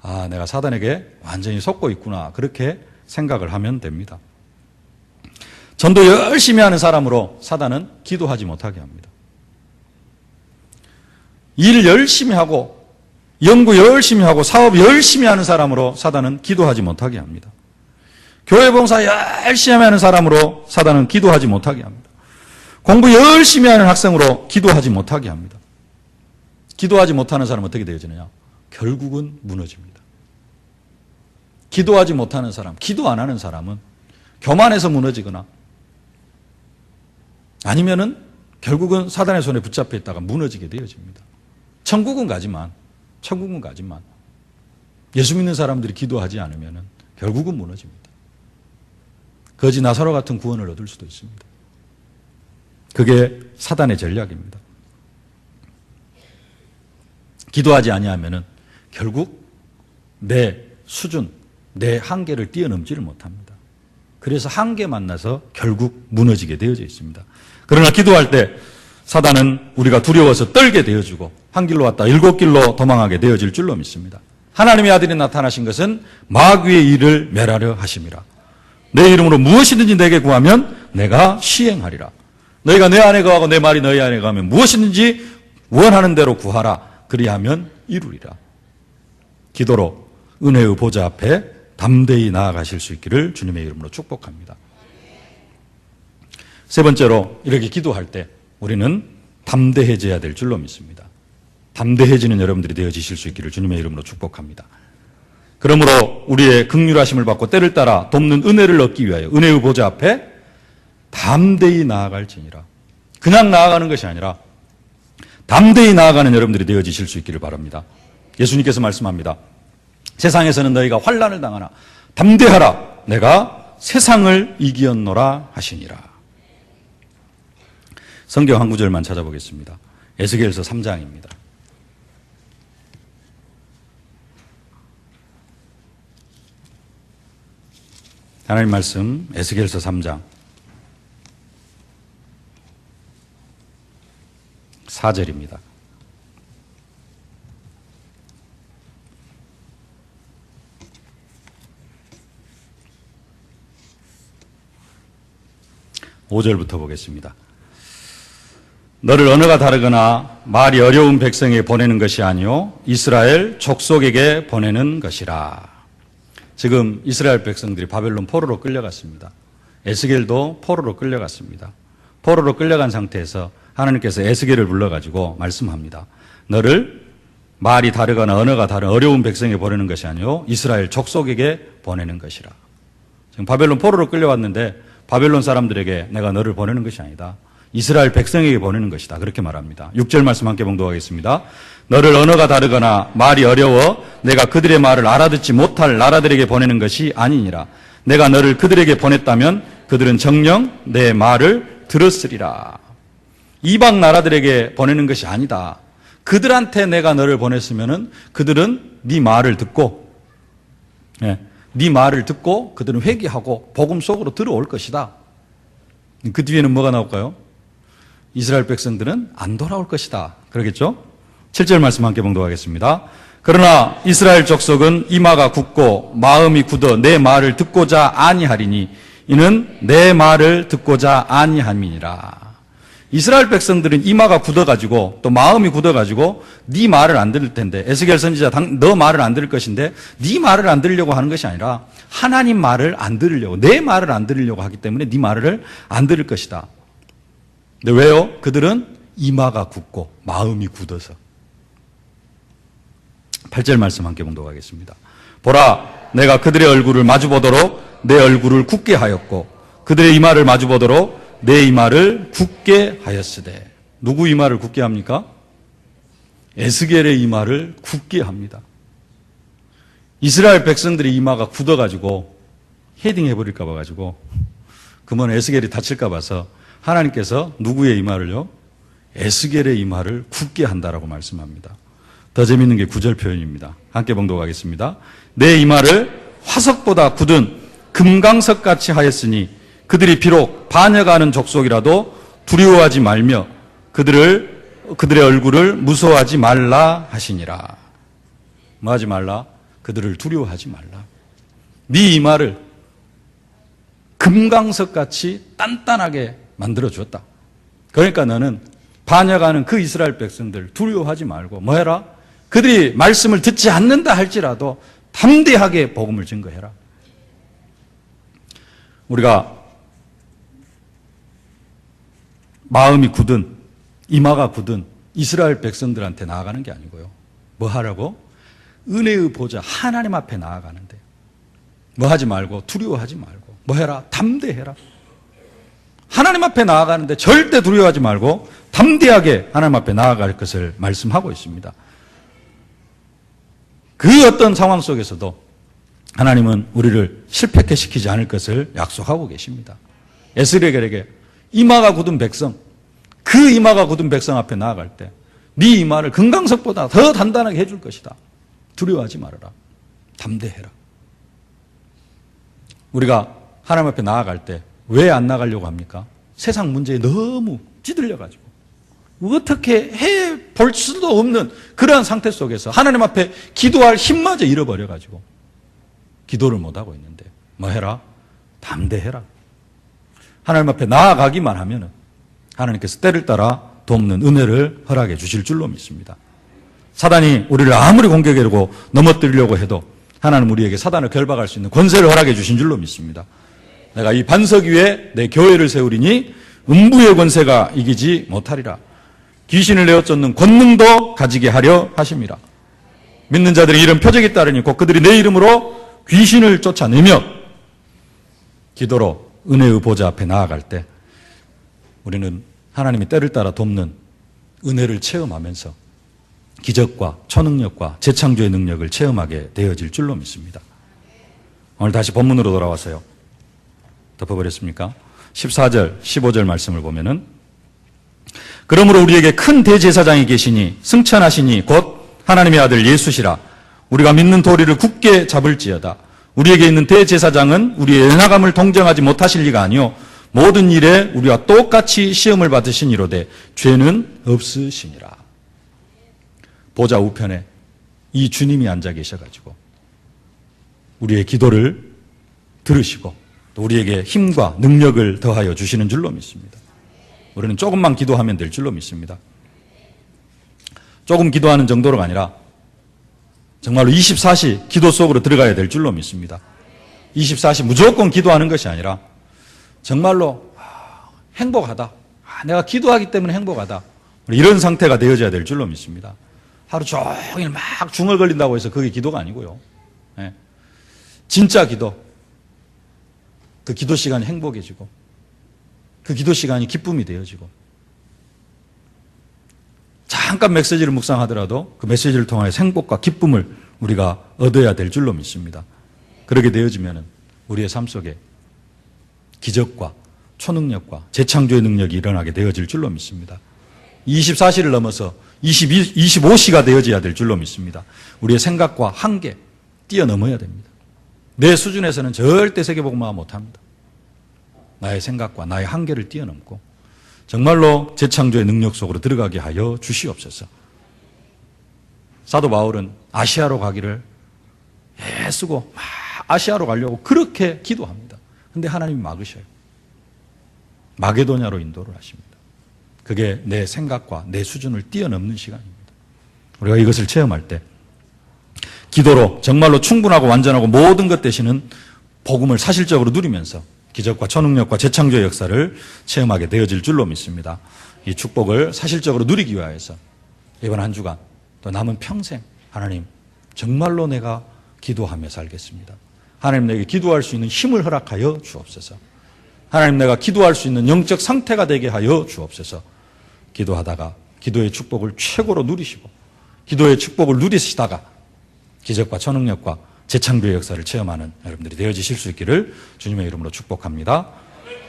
아, 내가 사단에게 완전히 속고 있구나. 그렇게 생각을 하면 됩니다. 전도 열심히 하는 사람으로 사단은 기도하지 못하게 합니다. 일 열심히 하고 연구 열심히 하고 사업 열심히 하는 사람으로 사단은 기도하지 못하게 합니다. 교회 봉사 열심히 하는 사람으로 사단은 기도하지 못하게 합니다. 공부 열심히 하는 학생으로 기도하지 못하게 합니다. 기도하지 못하는 사람은 어떻게 되어지느냐? 결국은 무너집니다. 기도하지 못하는 사람, 기도 안 하는 사람은 교만해서 무너지거나 아니면은 결국은 사단의 손에 붙잡혀 있다가 무너지게 되어집니다. 천국은 가지만 예수 믿는 사람들이 기도하지 않으면은 결국은 무너집니다. 거지 나사로 같은 구원을 얻을 수도 있습니다. 그게 사단의 전략입니다. 기도하지 아니하면은 결국 내 수준, 내 한계를 뛰어넘지를 못합니다. 그래서 한계 만나서 결국 무너지게 되어져 있습니다. 그러나 기도할 때 사단은 우리가 두려워서 떨게 되어주고 한 길로 왔다 7길로 도망하게 되어질 줄로 믿습니다. 하나님의 아들이 나타나신 것은 마귀의 일을 멸하려 하심이라. 내 이름으로 무엇이든지 내게 구하면 내가 시행하리라. 너희가 내 안에 거하고 내 말이 너희 안에 거하면 무엇이든지 원하는 대로 구하라. 그리하면 이루리라. 기도로 은혜의 보좌 앞에 담대히 나아가실 수 있기를 주님의 이름으로 축복합니다. 세 번째로 이렇게 기도할 때 우리는 담대해져야 될 줄로 믿습니다. 담대해지는 여러분들이 되어지실 수 있기를 주님의 이름으로 축복합니다. 그러므로 우리의 긍휼하심을 받고 때를 따라 돕는 은혜를 얻기 위하여 은혜의 보좌 앞에 담대히 나아갈지니라. 그냥 나아가는 것이 아니라 담대히 나아가는 여러분들이 되어지실 수 있기를 바랍니다. 예수님께서 말씀합니다. 세상에서는 너희가 환난을 당하나 담대하라. 내가 세상을 이기었노라 하시니라. 성경 한 구절만 찾아보겠습니다. 에스겔서 3장입니다. 하나님 말씀 에스겔서 3장 4절입니다. (5절부터) 보겠습니다. 너를 언어가 다르거나 말이 어려운 백성에게 보내는 것이 아니요 이스라엘 족속에게 보내는 것이라. 지금 이스라엘 백성들이 바벨론 포로로 끌려갔습니다. 에스겔도 포로로 끌려갔습니다. 포로로 끌려간 상태에서 하나님께서 에스겔을 불러가지고 말씀합니다. 너를 말이 다르거나 언어가 다른 어려운 백성에게 보내는 것이 아니요 이스라엘 족속에게 보내는 것이라. 지금 바벨론 포로로 끌려왔는데 바벨론 사람들에게 내가 너를 보내는 것이 아니다. 이스라엘 백성에게 보내는 것이다. 그렇게 말합니다. 6절 말씀 함께 봉독하겠습니다. 너를 언어가 다르거나 말이 어려워 내가 그들의 말을 알아듣지 못할 나라들에게 보내는 것이 아니니라. 내가 너를 그들에게 보냈다면 그들은 정녕 내 말을 들었으리라. 이방 나라들에게 보내는 것이 아니다. 그들한테 내가 너를 보냈으면은 그들은 네 말을 듣고, 네 말을 듣고 그들은 회개하고 복음 속으로 들어올 것이다. 그 뒤에는 뭐가 나올까요? 이스라엘 백성들은 안 돌아올 것이다. 그러겠죠? 7절 말씀 함께 봉독하겠습니다. 그러나 이스라엘 족속은 이마가 굳고 마음이 굳어 내 말을 듣고자 아니하리니 이는 내 말을 듣고자 아니함이니라. 이스라엘 백성들은 이마가 굳어가지고 또 마음이 굳어가지고 네 말을 안 들을 텐데, 에스겔 선지자 너 말을 안 들을 것인데 네 말을 안 들으려고 하는 것이 아니라 하나님 말을 안 들으려고, 내 말을 안 들으려고 하기 때문에 네 말을 안 들을 것이다. 근데 왜요? 그들은 이마가 굳고 마음이 굳어서. 8절 말씀 함께 봉독하겠습니다. 보라, 내가 그들의 얼굴을 마주보도록 내 얼굴을 굳게 하였고 그들의 이마를 마주보도록 내 이마를 굳게 하였으되. 누구 이마를 굳게 합니까? 에스겔의 이마를 굳게 합니다. 이스라엘 백성들의 이마가 굳어가지고 헤딩해버릴까 봐가지고 그러면 에스겔이 다칠까 봐서 하나님께서 누구의 이마를요? 에스겔의 이마를 굳게 한다라고 말씀합니다. 더 재밌는 게 9절 표현입니다. 함께 봉독하겠습니다. 내 이마를 화석보다 굳은 금강석같이 하였으니 그들이 비록 반역하는 족속이라도 두려워하지 말며 그들의 얼굴을 무서워하지 말라 하시니라. 뭐 하지 말라? 그들을 두려워하지 말라. 네 이마를 금강석같이 단단하게 만들어 주었다. 그러니까 너는 반역하는 그 이스라엘 백성들 두려워하지 말고 뭐 해라? 그들이 말씀을 듣지 않는다 할지라도 담대하게 복음을 증거해라. 우리가 마음이 굳은, 이마가 굳은 이스라엘 백성들한테 나아가는 게 아니고요. 뭐 하라고? 은혜의 보좌 하나님 앞에 나아가는데 뭐 하지 말고, 두려워하지 말고 뭐 해라? 담대해라. 하나님 앞에 나아가는데 절대 두려워하지 말고 담대하게 하나님 앞에 나아갈 것을 말씀하고 있습니다. 그 어떤 상황 속에서도 하나님은 우리를 실패케 시키지 않을 것을 약속하고 계십니다. 에스겔에게 이마가 굳은 백성, 그 이마가 굳은 백성 앞에 나아갈 때 네 이마를 금강석보다 더 단단하게 해줄 것이다. 두려워하지 말아라. 담대해라. 우리가 하나님 앞에 나아갈 때 왜 안 나가려고 합니까? 세상 문제에 너무 찌들려가지고 어떻게 해볼 수도 없는 그러한 상태 속에서 하나님 앞에 기도할 힘마저 잃어버려가지고 기도를 못하고 있는데 뭐 해라? 담대해라. 하나님 앞에 나아가기만 하면 하나님께서 때를 따라 돕는 은혜를 허락해 주실 줄로 믿습니다. 사단이 우리를 아무리 공격하려고 넘어뜨리려고 해도 하나님 우리에게 사단을 결박할 수 있는 권세를 허락해 주신 줄로 믿습니다. 내가 이 반석 위에 내 교회를 세우리니 음부의 권세가 이기지 못하리라. 귀신을 내어 쫓는 권능도 가지게 하려 하심이라. 믿는 자들의 이름 표적이 따르니 곧 그들이 내 이름으로 귀신을 쫓아내며 기도로 은혜의 보좌 앞에 나아갈 때 우리는 하나님이 때를 따라 돕는 은혜를 체험하면서 기적과 초능력과 재창조의 능력을 체험하게 되어질 줄로 믿습니다. 오늘 다시 본문으로 돌아와서요. 덮어버렸습니까? 14절, 15절 말씀을 보면은 그러므로 우리에게 큰 대제사장이 계시니 승천하시니 곧 하나님의 아들 예수시라. 우리가 믿는 도리를 굳게 잡을지어다. 우리에게 있는 대제사장은 우리의 연약함을 동정하지 못하실 리가 아니요 모든 일에 우리와 똑같이 시험을 받으시니로되 죄는 없으시니라. 보좌 우편에 이 주님이 앉아 계셔가지고 우리의 기도를 들으시고 또 우리에게 힘과 능력을 더하여 주시는 줄로 믿습니다. 우리는 조금만 기도하면 될 줄로 믿습니다. 조금 기도하는 정도로가 아니라 정말로 24시 기도 속으로 들어가야 될 줄로 믿습니다. 24시 무조건 기도하는 것이 아니라 정말로 행복하다. 내가 기도하기 때문에 행복하다. 이런 상태가 되어져야 될 줄로 믿습니다. 하루 종일 막 중얼거린다고 해서 그게 기도가 아니고요. 진짜 기도. 그 기도 시간이 행복해지고 그 기도 시간이 기쁨이 되어지고 잠깐 메시지를 묵상하더라도 그 메시지를 통하여 행복과 기쁨을 우리가 얻어야 될 줄로 믿습니다. 그렇게 되어지면 우리의 삶 속에 기적과 초능력과 재창조의 능력이 일어나게 되어질 줄로 믿습니다. 24시를 넘어서 25시가 되어져야 될 줄로 믿습니다. 우리의 생각과 한계 뛰어넘어야 됩니다. 내 수준에서는 절대 세계복음화 못합니다. 나의 생각과 나의 한계를 뛰어넘고 정말로 재창조의 능력 속으로 들어가게 하여 주시옵소서. 사도 바울은 아시아로 가기를 애쓰고 막 아시아로 가려고 그렇게 기도합니다. 그런데 하나님이 막으셔요. 마게도냐로 인도를 하십니다. 그게 내 생각과 내 수준을 뛰어넘는 시간입니다. 우리가 이것을 체험할 때 기도로 정말로 충분하고 완전하고 모든 것 되시는 복음을 사실적으로 누리면서 기적과 초능력과 재창조의 역사를 체험하게 되어질 줄로 믿습니다. 이 축복을 사실적으로 누리기 위하여서 이번 한 주간 또 남은 평생 하나님 정말로 내가 기도하며 살겠습니다. 하나님 내게 기도할 수 있는 힘을 허락하여 주옵소서. 하나님 내가 기도할 수 있는 영적 상태가 되게 하여 주옵소서. 기도하다가 기도의 축복을 최고로 누리시고 기도의 축복을 누리시다가 기적과 초능력과 재창조의 역사를 체험하는 여러분들이 되어지실 수 있기를 주님의 이름으로 축복합니다.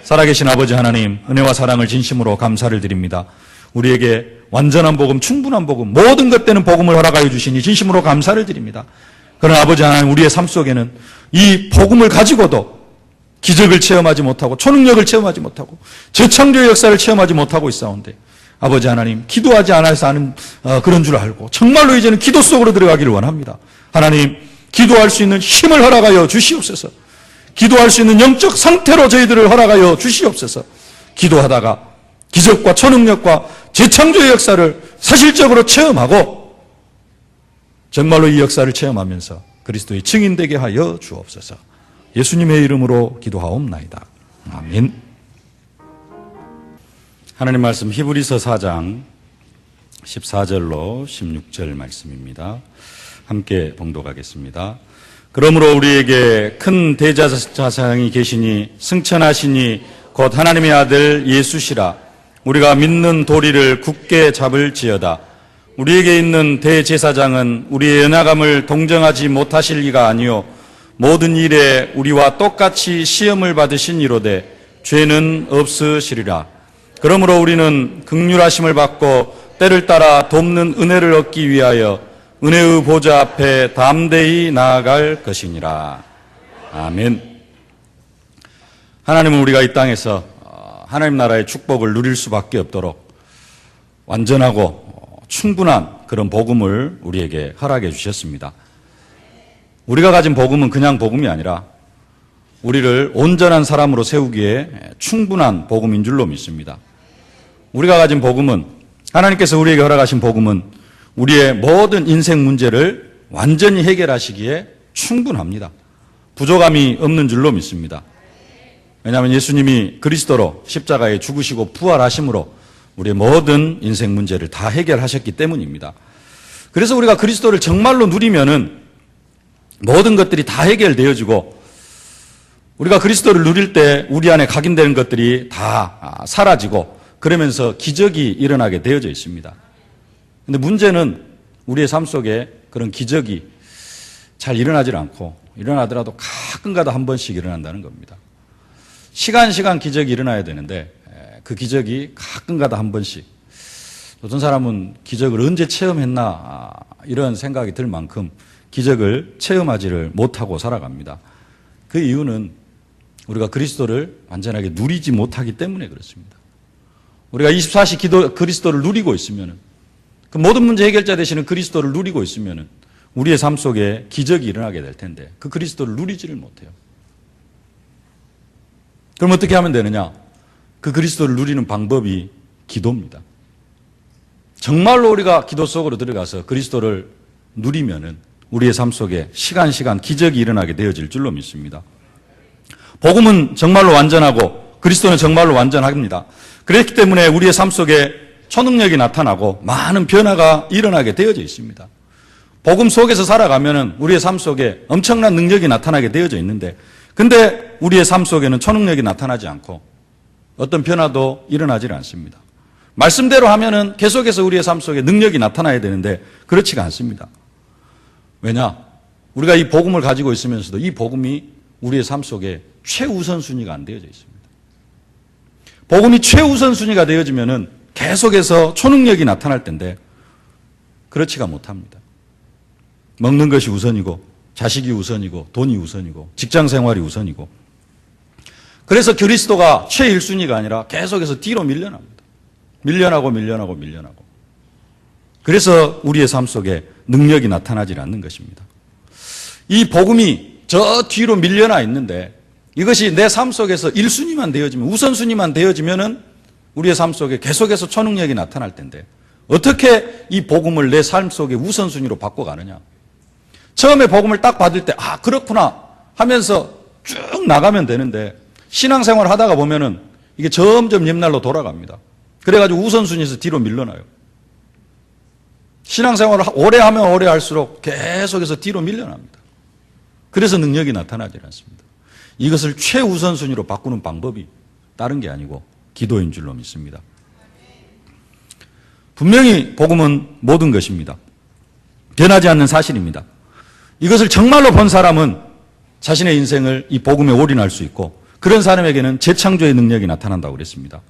살아계신 아버지 하나님, 은혜와 사랑을 진심으로 감사를 드립니다. 우리에게 완전한 복음, 충분한 복음, 모든 것 되는 복음을 허락하여 주시니 진심으로 감사를 드립니다. 그러나 아버지 하나님, 우리의 삶 속에는 이 복음을 가지고도 기적을 체험하지 못하고 초능력을 체험하지 못하고 재창조의 역사를 체험하지 못하고 있사온데 아버지 하나님, 기도하지 않아서 하는 그런 줄 알고 정말로 이제는 기도 속으로 들어가기를 원합니다. 하나님, 기도할 수 있는 힘을 허락하여 주시옵소서. 기도할 수 있는 영적 상태로 저희들을 허락하여 주시옵소서. 기도하다가 기적과 초능력과 재창조의 역사를 사실적으로 체험하고 정말로 이 역사를 체험하면서 그리스도의 증인되게 하여 주옵소서. 예수님의 이름으로 기도하옵나이다. 아멘. 하나님 말씀 히브리서 4장 14절로 16절 말씀입니다. 함께 봉독하겠습니다. 그러므로 우리에게 큰 대제사장이 계시니 승천하시니 곧 하나님의 아들 예수시라. 우리가 믿는 도리를 굳게 잡을지어다. 우리에게 있는 대제사장은 우리의 연약함을 동정하지 못하실 리가 아니요 모든 일에 우리와 똑같이 시험을 받으신 이로되 죄는 없으시리라. 그러므로 우리는 긍휼하심을 받고 때를 따라 돕는 은혜를 얻기 위하여 은혜의 보좌 앞에 담대히 나아갈 것이니라. 아멘. 하나님은 우리가 이 땅에서 하나님 나라의 축복을 누릴 수밖에 없도록 완전하고 충분한 그런 복음을 우리에게 허락해 주셨습니다. 우리가 가진 복음은 그냥 복음이 아니라 우리를 온전한 사람으로 세우기에 충분한 복음인 줄로 믿습니다. 우리가 가진 복음은, 하나님께서 우리에게 허락하신 복음은 우리의 모든 인생 문제를 완전히 해결하시기에 충분합니다. 부족함이 없는 줄로 믿습니다. 왜냐하면 예수님이 그리스도로 십자가에 죽으시고 부활하심으로 우리의 모든 인생 문제를 다 해결하셨기 때문입니다. 그래서 우리가 그리스도를 정말로 누리면은 모든 것들이 다 해결되어지고 우리가 그리스도를 누릴 때 우리 안에 각인되는 것들이 다 사라지고 그러면서 기적이 일어나게 되어져 있습니다. 그런데 문제는 우리의 삶 속에 그런 기적이 잘 일어나질 않고 일어나더라도 가끔가다 한 번씩 일어난다는 겁니다. 시간 기적이 일어나야 되는데 그 기적이 가끔가다 한 번씩 어떤 사람은 기적을 언제 체험했나 이런 생각이 들 만큼 기적을 체험하지를 못하고 살아갑니다. 그 이유는 우리가 그리스도를 완전하게 누리지 못하기 때문에 그렇습니다. 우리가 24시 그리스도를 누리고 있으면 그 모든 문제 해결자 되시는 그리스도를 누리고 있으면 우리의 삶 속에 기적이 일어나게 될 텐데 그 그리스도를 누리지를 못해요. 그럼 어떻게 하면 되느냐? 그 그리스도를 누리는 방법이 기도입니다. 정말로 우리가 기도 속으로 들어가서 그리스도를 누리면은 우리의 삶 속에 시간 기적이 일어나게 되어질 줄로 믿습니다. 복음은 정말로 완전하고 그리스도는 정말로 완전합니다. 그렇기 때문에 우리의 삶 속에 초능력이 나타나고 많은 변화가 일어나게 되어져 있습니다. 복음 속에서 살아가면은 우리의 삶 속에 엄청난 능력이 나타나게 되어져 있는데 근데 우리의 삶 속에는 초능력이 나타나지 않고 어떤 변화도 일어나질 않습니다. 말씀대로 하면은 계속해서 우리의 삶 속에 능력이 나타나야 되는데 그렇지가 않습니다. 왜냐? 우리가 이 복음을 가지고 있으면서도 이 복음이 우리의 삶 속에 최우선순위가 안 되어져 있습니다. 복음이 최우선순위가 되어지면은 계속해서 초능력이 나타날 텐데 그렇지가 못합니다. 먹는 것이 우선이고 자식이 우선이고 돈이 우선이고 직장 생활이 우선이고 그래서 그리스도가 최일순위가 아니라 계속해서 뒤로 밀려납니다. 밀려나고 그래서 우리의 삶 속에 능력이 나타나질 않는 것입니다. 이 복음이 저 뒤로 밀려나 있는데 이것이 내 삶 속에서 1순위만 되어지면 우선순위만 되어지면은 우리의 삶 속에 계속해서 초능력이 나타날 텐데 어떻게 이 복음을 내 삶 속에 우선순위로 바꿔가느냐. 처음에 복음을 딱 받을 때 그렇구나 하면서 쭉 나가면 되는데 신앙생활 하다가 보면은 이게 점점 옛날로 돌아갑니다. 그래가지고 우선순위에서 뒤로 밀려나요. 신앙생활을 오래 하면 오래 할수록 계속해서 뒤로 밀려납니다. 그래서 능력이 나타나지 않습니다. 이것을 최우선순위로 바꾸는 방법이 다른 게 아니고 기도인 줄로 믿습니다. 분명히 복음은 모든 것입니다. 변하지 않는 사실입니다. 이것을 정말로 본 사람은 자신의 인생을 이 복음에 올인할 수 있고 그런 사람에게는 재창조의 능력이 나타난다고 그랬습니다.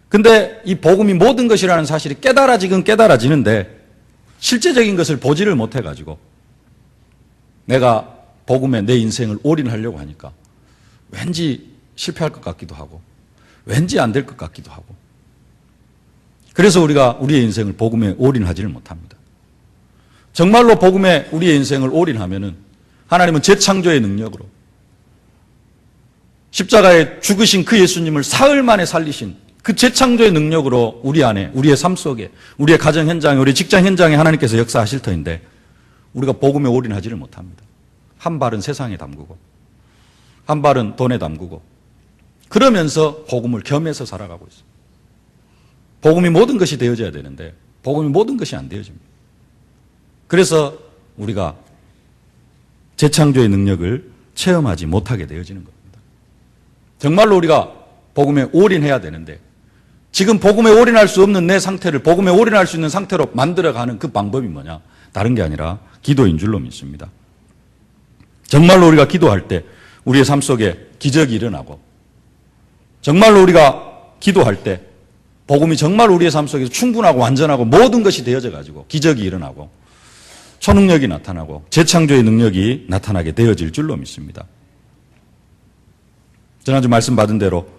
근데 이 복음이 모든 것이라는 사실이 깨달아지는데 실제적인 것을 보지를 못해가지고 내가 복음에 내 인생을 올인하려고 하니까 왠지 실패할 것 같기도 하고 왠지 안 될 것 같기도 하고 그래서 우리가 우리의 인생을 복음에 올인하지를 못합니다. 정말로 복음에 우리의 인생을 올인하면은 하나님은 재창조의 능력으로 십자가에 죽으신 그 예수님을 사흘 만에 살리신 그 재창조의 능력으로 우리 안에 우리의 삶 속에 우리의 가정 현장에 우리 직장 현장에 하나님께서 역사하실 터인데 우리가 복음에 올인하지를 못합니다. 한 발은 세상에 담그고 한 발은 돈에 담그고 그러면서 복음을 겸해서 살아가고 있어요. 복음이 모든 것이 되어져야 되는데 복음이 모든 것이 안 되어집니다. 그래서 우리가 재창조의 능력을 체험하지 못하게 되어지는 겁니다. 정말로 우리가 복음에 올인해야 되는데 지금 복음에 올인할 수 없는 내 상태를 복음에 올인할 수 있는 상태로 만들어가는 그 방법이 뭐냐? 다른 게 아니라 기도인 줄로 믿습니다. 정말로 우리가 기도할 때 우리의 삶 속에 기적이 일어나고 정말로 우리가 기도할 때 복음이 정말 우리의 삶 속에서 충분하고 완전하고 모든 것이 되어져 가지고 기적이 일어나고 초능력이 나타나고 재창조의 능력이 나타나게 되어질 줄로 믿습니다. 지난주 말씀 받은 대로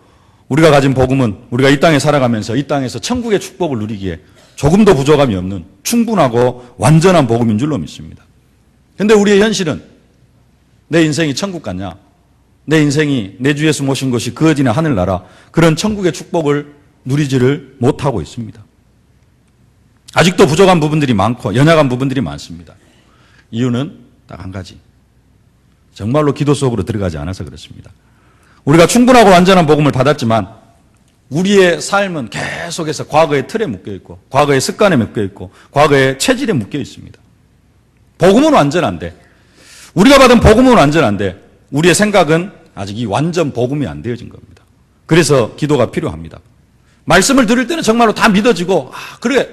우리가 가진 복음은 우리가 이 땅에 살아가면서 이 땅에서 천국의 축복을 누리기에 조금도 부족함이 없는 충분하고 완전한 복음인 줄로 믿습니다. 그런데 우리의 현실은 내 인생이 천국 같냐? 내 인생이 내 주 예수 모신 것이 그어지는 하늘나라 그런 천국의 축복을 누리지를 못하고 있습니다. 아직도 부족한 부분들이 많고 연약한 부분들이 많습니다. 이유는 딱 한 가지. 정말로 기도 속으로 들어가지 않아서 그렇습니다. 우리가 충분하고 완전한 복음을 받았지만 우리의 삶은 계속해서 과거의 틀에 묶여 있고, 과거의 습관에 묶여 있고, 과거의 체질에 묶여 있습니다. 복음은 완전한데, 우리가 받은 복음은 완전한데, 우리의 생각은 아직 이 완전 복음이 안 되어진 겁니다. 그래서 기도가 필요합니다. 말씀을 들을 때는 정말로 다 믿어지고, 그래,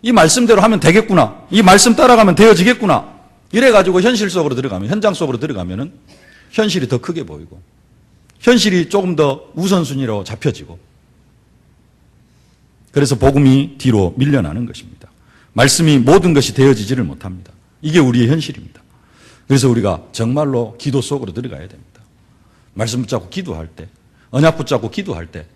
이 말씀대로 하면 되겠구나. 이 말씀 따라가면 되어지겠구나. 이래가지고 현실 속으로 들어가면, 현장 속으로 들어가면은 현실이 더 크게 보이고, 현실이 조금 더 우선순위로 잡혀지고, 그래서 복음이 뒤로 밀려나는 것입니다. 말씀이 모든 것이 되어지지를 못합니다. 이게 우리의 현실입니다. 그래서 우리가 정말로 기도 속으로 들어가야 됩니다. 말씀 붙잡고 기도할 때, 언약 붙잡고 기도할 때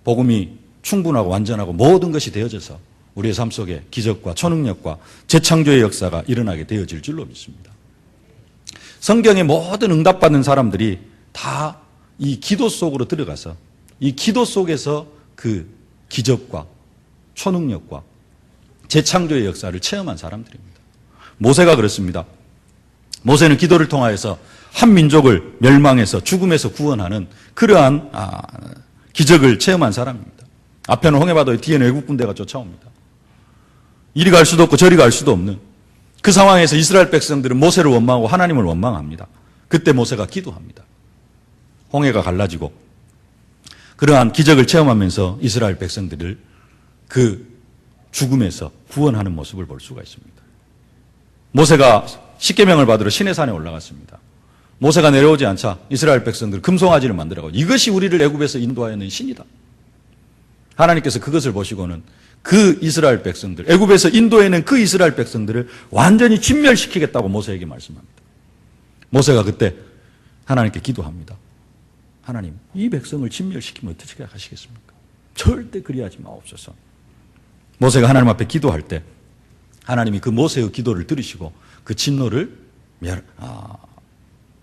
복음이 충분하고 완전하고 모든 것이 되어져서 우리의 삶 속에 기적과 초능력과 재창조의 역사가 일어나게 되어질 줄로 믿습니다. 성경의 모든 응답받는 사람들이 다 이 기도 속으로 들어가서 이 기도 속에서 그 기적과 초능력과 재창조의 역사를 체험한 사람들입니다. 모세가 그렇습니다. 모세는 기도를 통하여서 한 민족을 멸망해서 죽음에서 구원하는 그러한 기적을 체험한 사람입니다. 앞에는 홍해바다, 뒤에는 외국 군대가 쫓아옵니다. 이리 갈 수도 없고 저리 갈 수도 없는 그 상황에서 이스라엘 백성들은 모세를 원망하고 하나님을 원망합니다. 그때 모세가 기도합니다. 홍해가 갈라지고 그러한 기적을 체험하면서 이스라엘 백성들을 그 죽음에서 구원하는 모습을 볼 수가 있습니다. 모세가 십계명을 받으러 시내산에 올라갔습니다. 모세가 내려오지 않자 이스라엘 백성들 금송아지를 만들어가지고 이것이 우리를 애굽에서 인도하여낸 신이다. 하나님께서 그것을 보시고는 그 이스라엘 백성들, 애굽에서 인도해낸 그 이스라엘 백성들을 완전히 진멸시키겠다고 모세에게 말씀합니다. 모세가 그때 하나님께 기도합니다. 하나님, 이 백성을 진멸시키면 어떻게 하시겠습니까? 절대 그리하지 마옵소서. 모세가 하나님 앞에 기도할 때 하나님이 그 모세의 기도를 들으시고 그 진노를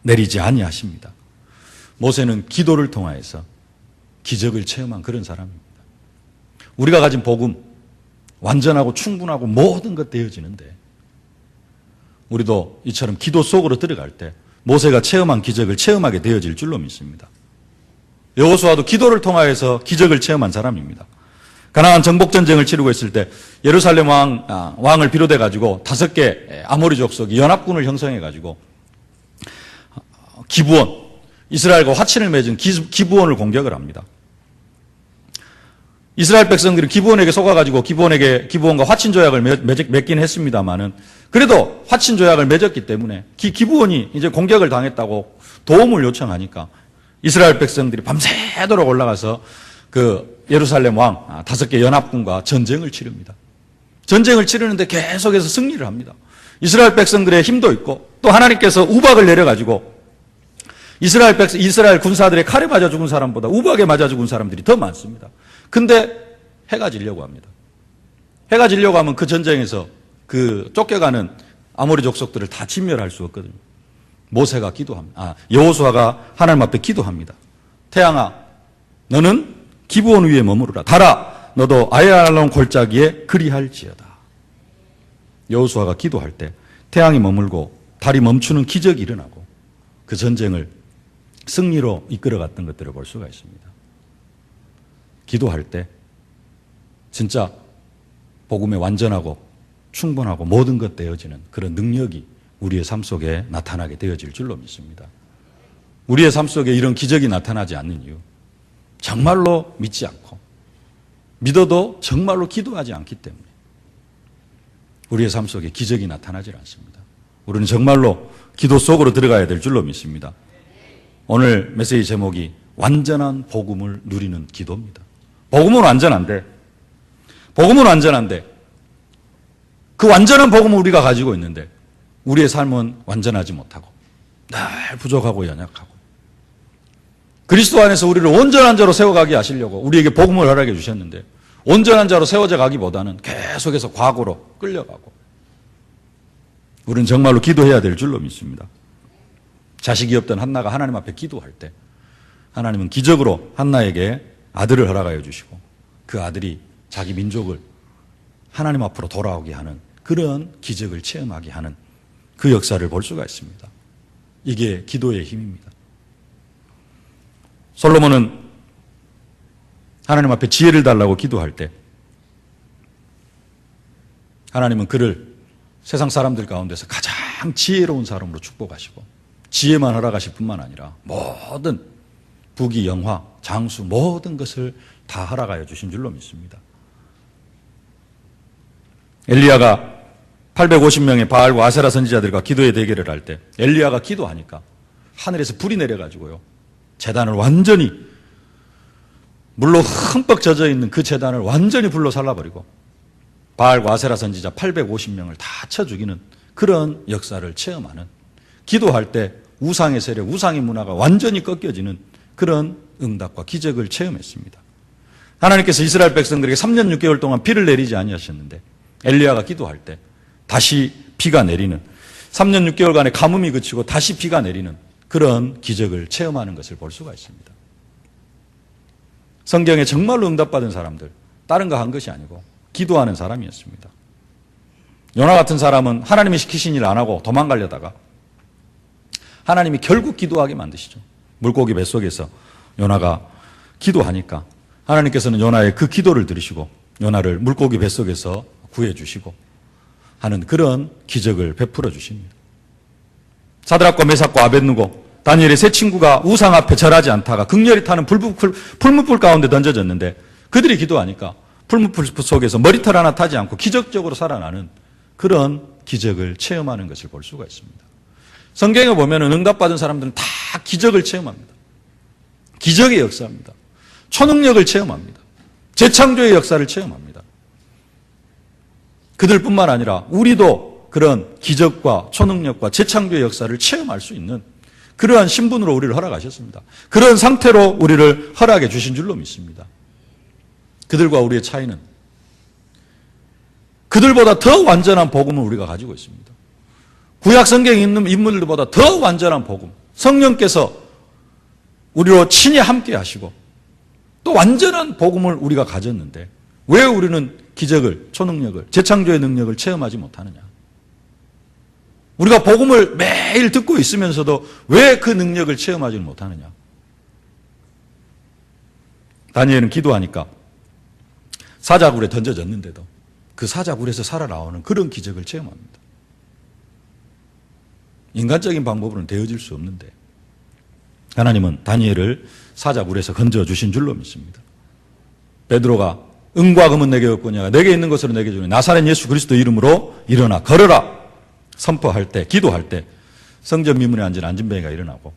내리지 아니하십니다. 모세는 기도를 통하여서 기적을 체험한 그런 사람입니다. 우리가 가진 복음, 완전하고 충분하고 모든 것 되어지는데 우리도 이처럼 기도 속으로 들어갈 때 모세가 체험한 기적을 체험하게 되어질 줄로 믿습니다. 여호수아도 기도를 통하여서 기적을 체험한 사람입니다. 가나안 정복전쟁을 치르고 있을 때 예루살렘 왕을 비롯해 가지고 5개 아모리 족속이 연합군을 형성해 가지고 기브온, 이스라엘과 화친을 맺은 기브온을 공격을 합니다. 이스라엘 백성들이 기브온에게 속아가지고 기브온과 화친 조약을 맺긴 했습니다만은 그래도 화친 조약을 맺었기 때문에 기브온이 이제 공격을 당했다고 도움을 요청하니까 이스라엘 백성들이 밤새도록 올라가서 그 예루살렘 왕 5개 연합군과 전쟁을 치릅니다. 전쟁을 치르는데 계속해서 승리를 합니다. 이스라엘 백성들의 힘도 있고 또 하나님께서 우박을 내려가지고 이스라엘 군사들의 칼에 맞아 죽은 사람보다 우박에 맞아 죽은 사람들이 더 많습니다. 근데 해가 지려고 합니다. 해가 지려고 하면 그 전쟁에서 그 쫓겨가는 아모리 족속들을 다 진멸할 수 없거든요. 모세가 기도합니다. 여호수아가 하나님 앞에 기도합니다. 태양아, 너는 기브온 위에 머무르라. 달아, 너도 아얄론 골짜기에 그리할지어다. 여호수아가 기도할 때 태양이 머물고 달이 멈추는 기적이 일어나고 그 전쟁을 승리로 이끌어갔던 것들을 볼 수가 있습니다. 기도할 때 진짜 복음에 완전하고 충분하고 모든 것 되어지는 그런 능력이 우리의 삶 속에 나타나게 되어질 줄로 믿습니다. 우리의 삶 속에 이런 기적이 나타나지 않는 이유, 정말로 믿지 않고 믿어도 정말로 기도하지 않기 때문에 우리의 삶 속에 기적이 나타나지 않습니다. 우리는 정말로 기도 속으로 들어가야 될 줄로 믿습니다. 오늘 메시지 제목이 완전한 복음을 누리는 기도입니다. 복음은 완전한데 그 완전한 복음을 우리가 가지고 있는데 우리의 삶은 완전하지 못하고 늘 부족하고 연약하고 그리스도 안에서 우리를 온전한 자로 세워가게 하시려고 우리에게 복음을 허락해 주셨는데 온전한 자로 세워져 가기보다는 계속해서 과거로 끌려가고 우리는 정말로 기도해야 될 줄로 믿습니다. 자식이 없던 한나가 하나님 앞에 기도할 때 하나님은 기적으로 한나에게 아들을 허락하여 주시고 그 아들이 자기 민족을 하나님 앞으로 돌아오게 하는 그런 기적을 체험하게 하는 그 역사를 볼 수가 있습니다. 이게 기도의 힘입니다. 솔로몬은 하나님 앞에 지혜를 달라고 기도할 때 하나님은 그를 세상 사람들 가운데서 가장 지혜로운 사람으로 축복하시고 지혜만 허락하실 뿐만 아니라 모든 부귀, 영화, 장수 모든 것을 다 허락하여 주신 줄로 믿습니다. 엘리야가 850명의 바알과 아세라 선지자들과 기도의 대결을 할 때 엘리야가 기도하니까 하늘에서 불이 내려가지고요. 제단을 완전히 물로 흠뻑 젖어 있는 그 제단을 완전히 불로 살라버리고 바알과 아세라 선지자 850명을 다 쳐 죽이는 그런 역사를 체험하는, 기도할 때 우상의 세력, 우상의 문화가 완전히 꺾여지는 그런 응답과 기적을 체험했습니다. 하나님께서 이스라엘 백성들에게 3년 6개월 동안 비를 내리지 아니하셨는데 엘리야가 기도할 때 다시 비가 내리는, 3년 6개월간의 가뭄이 그치고 다시 비가 내리는 그런 기적을 체험하는 것을 볼 수가 있습니다. 성경에 정말로 응답받은 사람들, 다른 거 한 것이 아니고 기도하는 사람이었습니다. 요나 같은 사람은 하나님이 시키신 일 안 하고 도망가려다가 하나님이 결국 기도하게 만드시죠. 물고기 뱃속에서 요나가 기도하니까 하나님께서는 요나의 그 기도를 들으시고 요나를 물고기 뱃속에서 구해주시고 하는 그런 기적을 베풀어 주십니다. 사드락과 메삭과 아벳느고, 다니엘의 세 친구가 우상 앞에 절하지 않다가 극렬히 타는 풀무불 가운데 던져졌는데 그들이 기도하니까 풀무불 속에서 머리털 하나 타지 않고 기적적으로 살아나는 그런 기적을 체험하는 것을 볼 수가 있습니다. 성경에 보면 응답받은 사람들은 다 기적을 체험합니다. 기적의 역사입니다. 초능력을 체험합니다. 재창조의 역사를 체험합니다. 그들뿐만 아니라 우리도 그런 기적과 초능력과 재창조의 역사를 체험할 수 있는 그러한 신분으로 우리를 허락하셨습니다. 그런 상태로 우리를 허락해 주신 줄로 믿습니다. 그들과 우리의 차이는 그들보다 더 완전한 복음을 우리가 가지고 있습니다. 구약 성경에 있는 인물들보다 더 완전한 복음, 성령께서 우리로 친히 함께 하시고 또 완전한 복음을 우리가 가졌는데 왜 우리는 기적을, 초능력을, 재창조의 능력을 체험하지 못하느냐? 우리가 복음을 매일 듣고 있으면서도 왜 그 능력을 체험하지 못하느냐? 다니엘은 기도하니까 사자굴에 던져졌는데도 그 사자굴에서 살아나오는 그런 기적을 체험합니다. 인간적인 방법으로는 되어질 수 없는데 하나님은 다니엘을 사자굴에서 건져주신 줄로 믿습니다. 베드로가 은과 금은 내게 없거니와 내게 있는 것으로 내게 주니 나사렛 예수 그리스도 이름으로 일어나 걸어라 선포할 때, 기도할 때 성전 미문에 앉은 안진뱅이가 일어나고,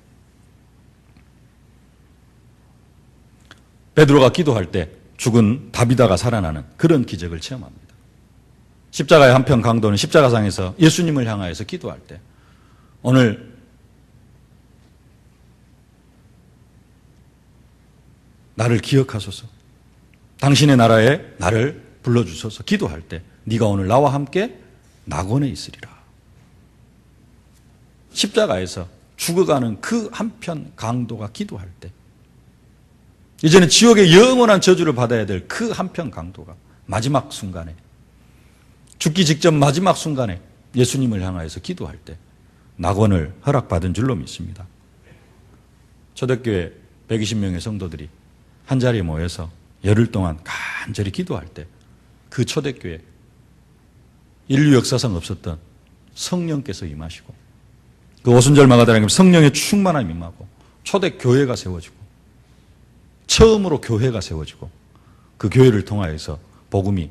베드로가 기도할 때 죽은 다비다가 살아나는 그런 기적을 체험합니다. 십자가의 한편 강도는 십자가상에서 예수님을 향하여서 기도할 때 오늘 나를 기억하소서, 당신의 나라에 나를 불러주소서 기도할 때 네가 오늘 나와 함께 낙원에 있으리라. 십자가에서 죽어가는 그 한편 강도가 기도할 때 이제는 지옥의 영원한 저주를 받아야 될 그 한편 강도가 마지막 순간에, 죽기 직전 마지막 순간에 예수님을 향하여서 기도할 때 낙원을 허락받은 줄로 믿습니다. 초대교회 120명의 성도들이 한자리에 모여서 열흘 동안 간절히 기도할 때 그 초대교회 인류 역사상 없었던 성령께서 임하시고 그 오순절 마가다락에 성령의 충만함이 임하고 초대교회가 세워지고 처음으로 교회가 세워지고 그 교회를 통하여서 복음이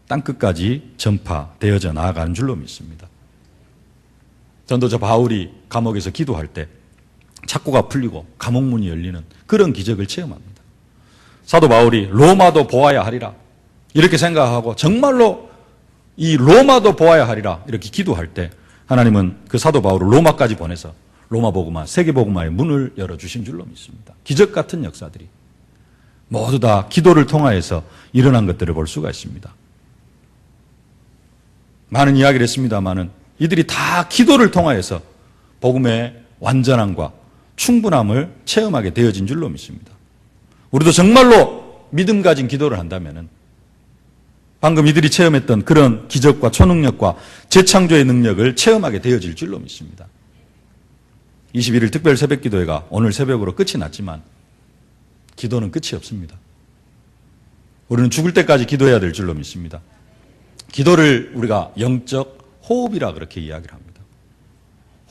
땅끝까지 전파되어져 나아가는 줄로 믿습니다. 전도자 바울이 감옥에서 기도할 때 착고가 풀리고 감옥문이 열리는 그런 기적을 체험합니다. 사도 바울이 로마도 보아야 하리라 이렇게 생각하고 정말로 이 로마도 보아야 하리라 이렇게 기도할 때 하나님은 그 사도 바울을 로마까지 보내서 로마 복음화, 세계 복음화의 문을 열어주신 줄로 믿습니다. 기적 같은 역사들이 모두 다 기도를 통하여서 일어난 것들을 볼 수가 있습니다. 많은 이야기를 했습니다마는 이들이 다 기도를 통하여서 복음의 완전함과 충분함을 체험하게 되어진 줄로 믿습니다. 우리도 정말로 믿음 가진 기도를 한다면 방금 이들이 체험했던 그런 기적과 초능력과 재창조의 능력을 체험하게 되어질 줄로 믿습니다. 21일 특별 새벽 기도회가 오늘 새벽으로 끝이 났지만 기도는 끝이 없습니다. 우리는 죽을 때까지 기도해야 될 줄로 믿습니다. 기도를 우리가 영적 호흡이라 그렇게 이야기를 합니다.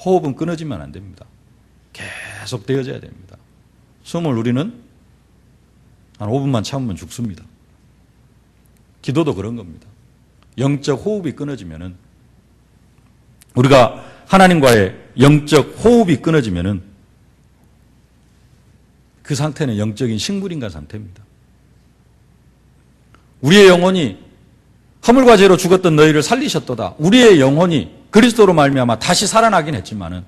호흡은 끊어지면 안 됩니다. 계속 되어져야 됩니다. 숨을 우리는 한 5분만 참으면 죽습니다. 기도도 그런 겁니다. 영적 호흡이 끊어지면은, 우리가 하나님과의 영적 호흡이 끊어지면은 그 상태는 영적인 식물인간 상태입니다. 우리의 영혼이 허물과 죄로 죽었던 너희를 살리셨도다. 우리의 영혼이 그리스도로 말미암아 다시 살아나긴 했지만은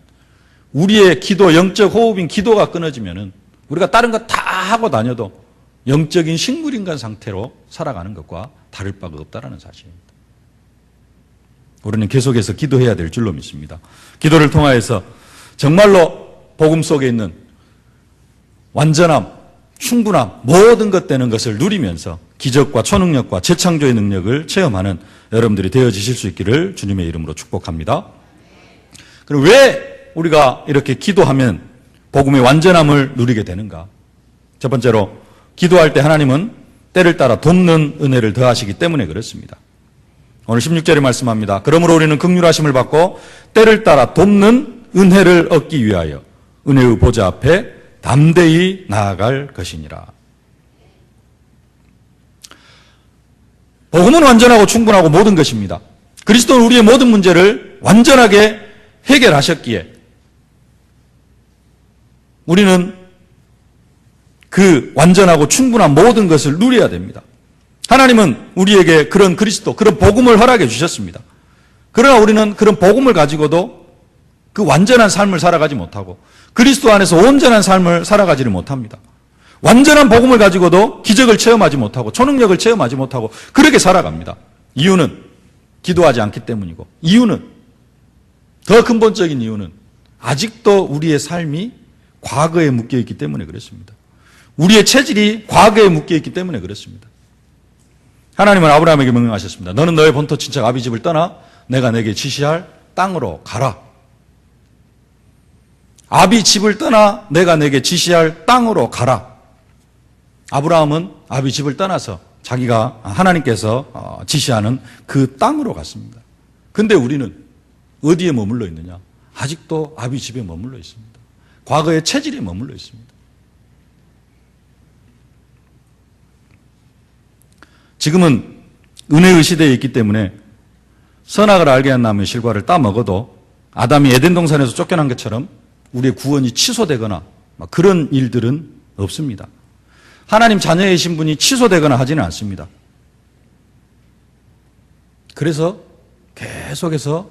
우리의 기도, 영적 호흡인 기도가 끊어지면은 우리가 다른 거 다 하고 다녀도 영적인 식물인간 상태로 살아가는 것과 다를 바가 없다라는 사실입니다. 우리는 계속해서 기도해야 될 줄로 믿습니다. 기도를 통하여서 정말로 복음 속에 있는 완전함, 충분함, 모든 것 되는 것을 누리면서 기적과 초능력과 재창조의 능력을 체험하는 여러분들이 되어지실 수 있기를 주님의 이름으로 축복합니다. 그럼 왜 우리가 이렇게 기도하면 복음의 완전함을 누리게 되는가? 첫 번째로, 기도할 때 하나님은 때를 따라 돕는 은혜를 더하시기 때문에 그렇습니다. 오늘 16절에 말씀합니다. 그러므로 우리는 긍휼하심을 받고 때를 따라 돕는 은혜를 얻기 위하여 은혜의 보좌 앞에 담대히 나아갈 것이니라. 복음은 완전하고 충분하고 모든 것입니다. 그리스도는 우리의 모든 문제를 완전하게 해결하셨기에 우리는 그 완전하고 충분한 모든 것을 누려야 됩니다. 하나님은 우리에게 그런 그리스도, 그런 복음을 허락해 주셨습니다. 그러나 우리는 그런 복음을 가지고도 그 완전한 삶을 살아가지 못하고 그리스도 안에서 온전한 삶을 살아가지를 못합니다. 완전한 복음을 가지고도 기적을 체험하지 못하고 초능력을 체험하지 못하고 그렇게 살아갑니다. 이유는 기도하지 않기 때문이고, 이유는, 더 근본적인 이유는 아직도 우리의 삶이 과거에 묶여있기 때문에 그렇습니다. 우리의 체질이 과거에 묶여있기 때문에 그렇습니다. 하나님은 아브라함에게 명령하셨습니다. 너는 너의 본토 친척 아비 집을 떠나 내가 내게 지시할 땅으로 가라. 아비 집을 떠나 내가 내게 지시할 땅으로 가라. 아브라함은 아비 집을 떠나서 자기가 하나님께서 지시하는 그 땅으로 갔습니다. 근데 우리는 어디에 머물러 있느냐? 아직도 아비 집에 머물러 있습니다. 과거의 체질에 머물러 있습니다. 지금은 은혜의 시대에 있기 때문에 선악을 알게 한 나무의 실과를 따먹어도 아담이 에덴 동산에서 쫓겨난 것처럼 우리의 구원이 취소되거나 그런 일들은 없습니다. 하나님 자녀의 신분이 취소되거나 하지는 않습니다. 그래서 계속해서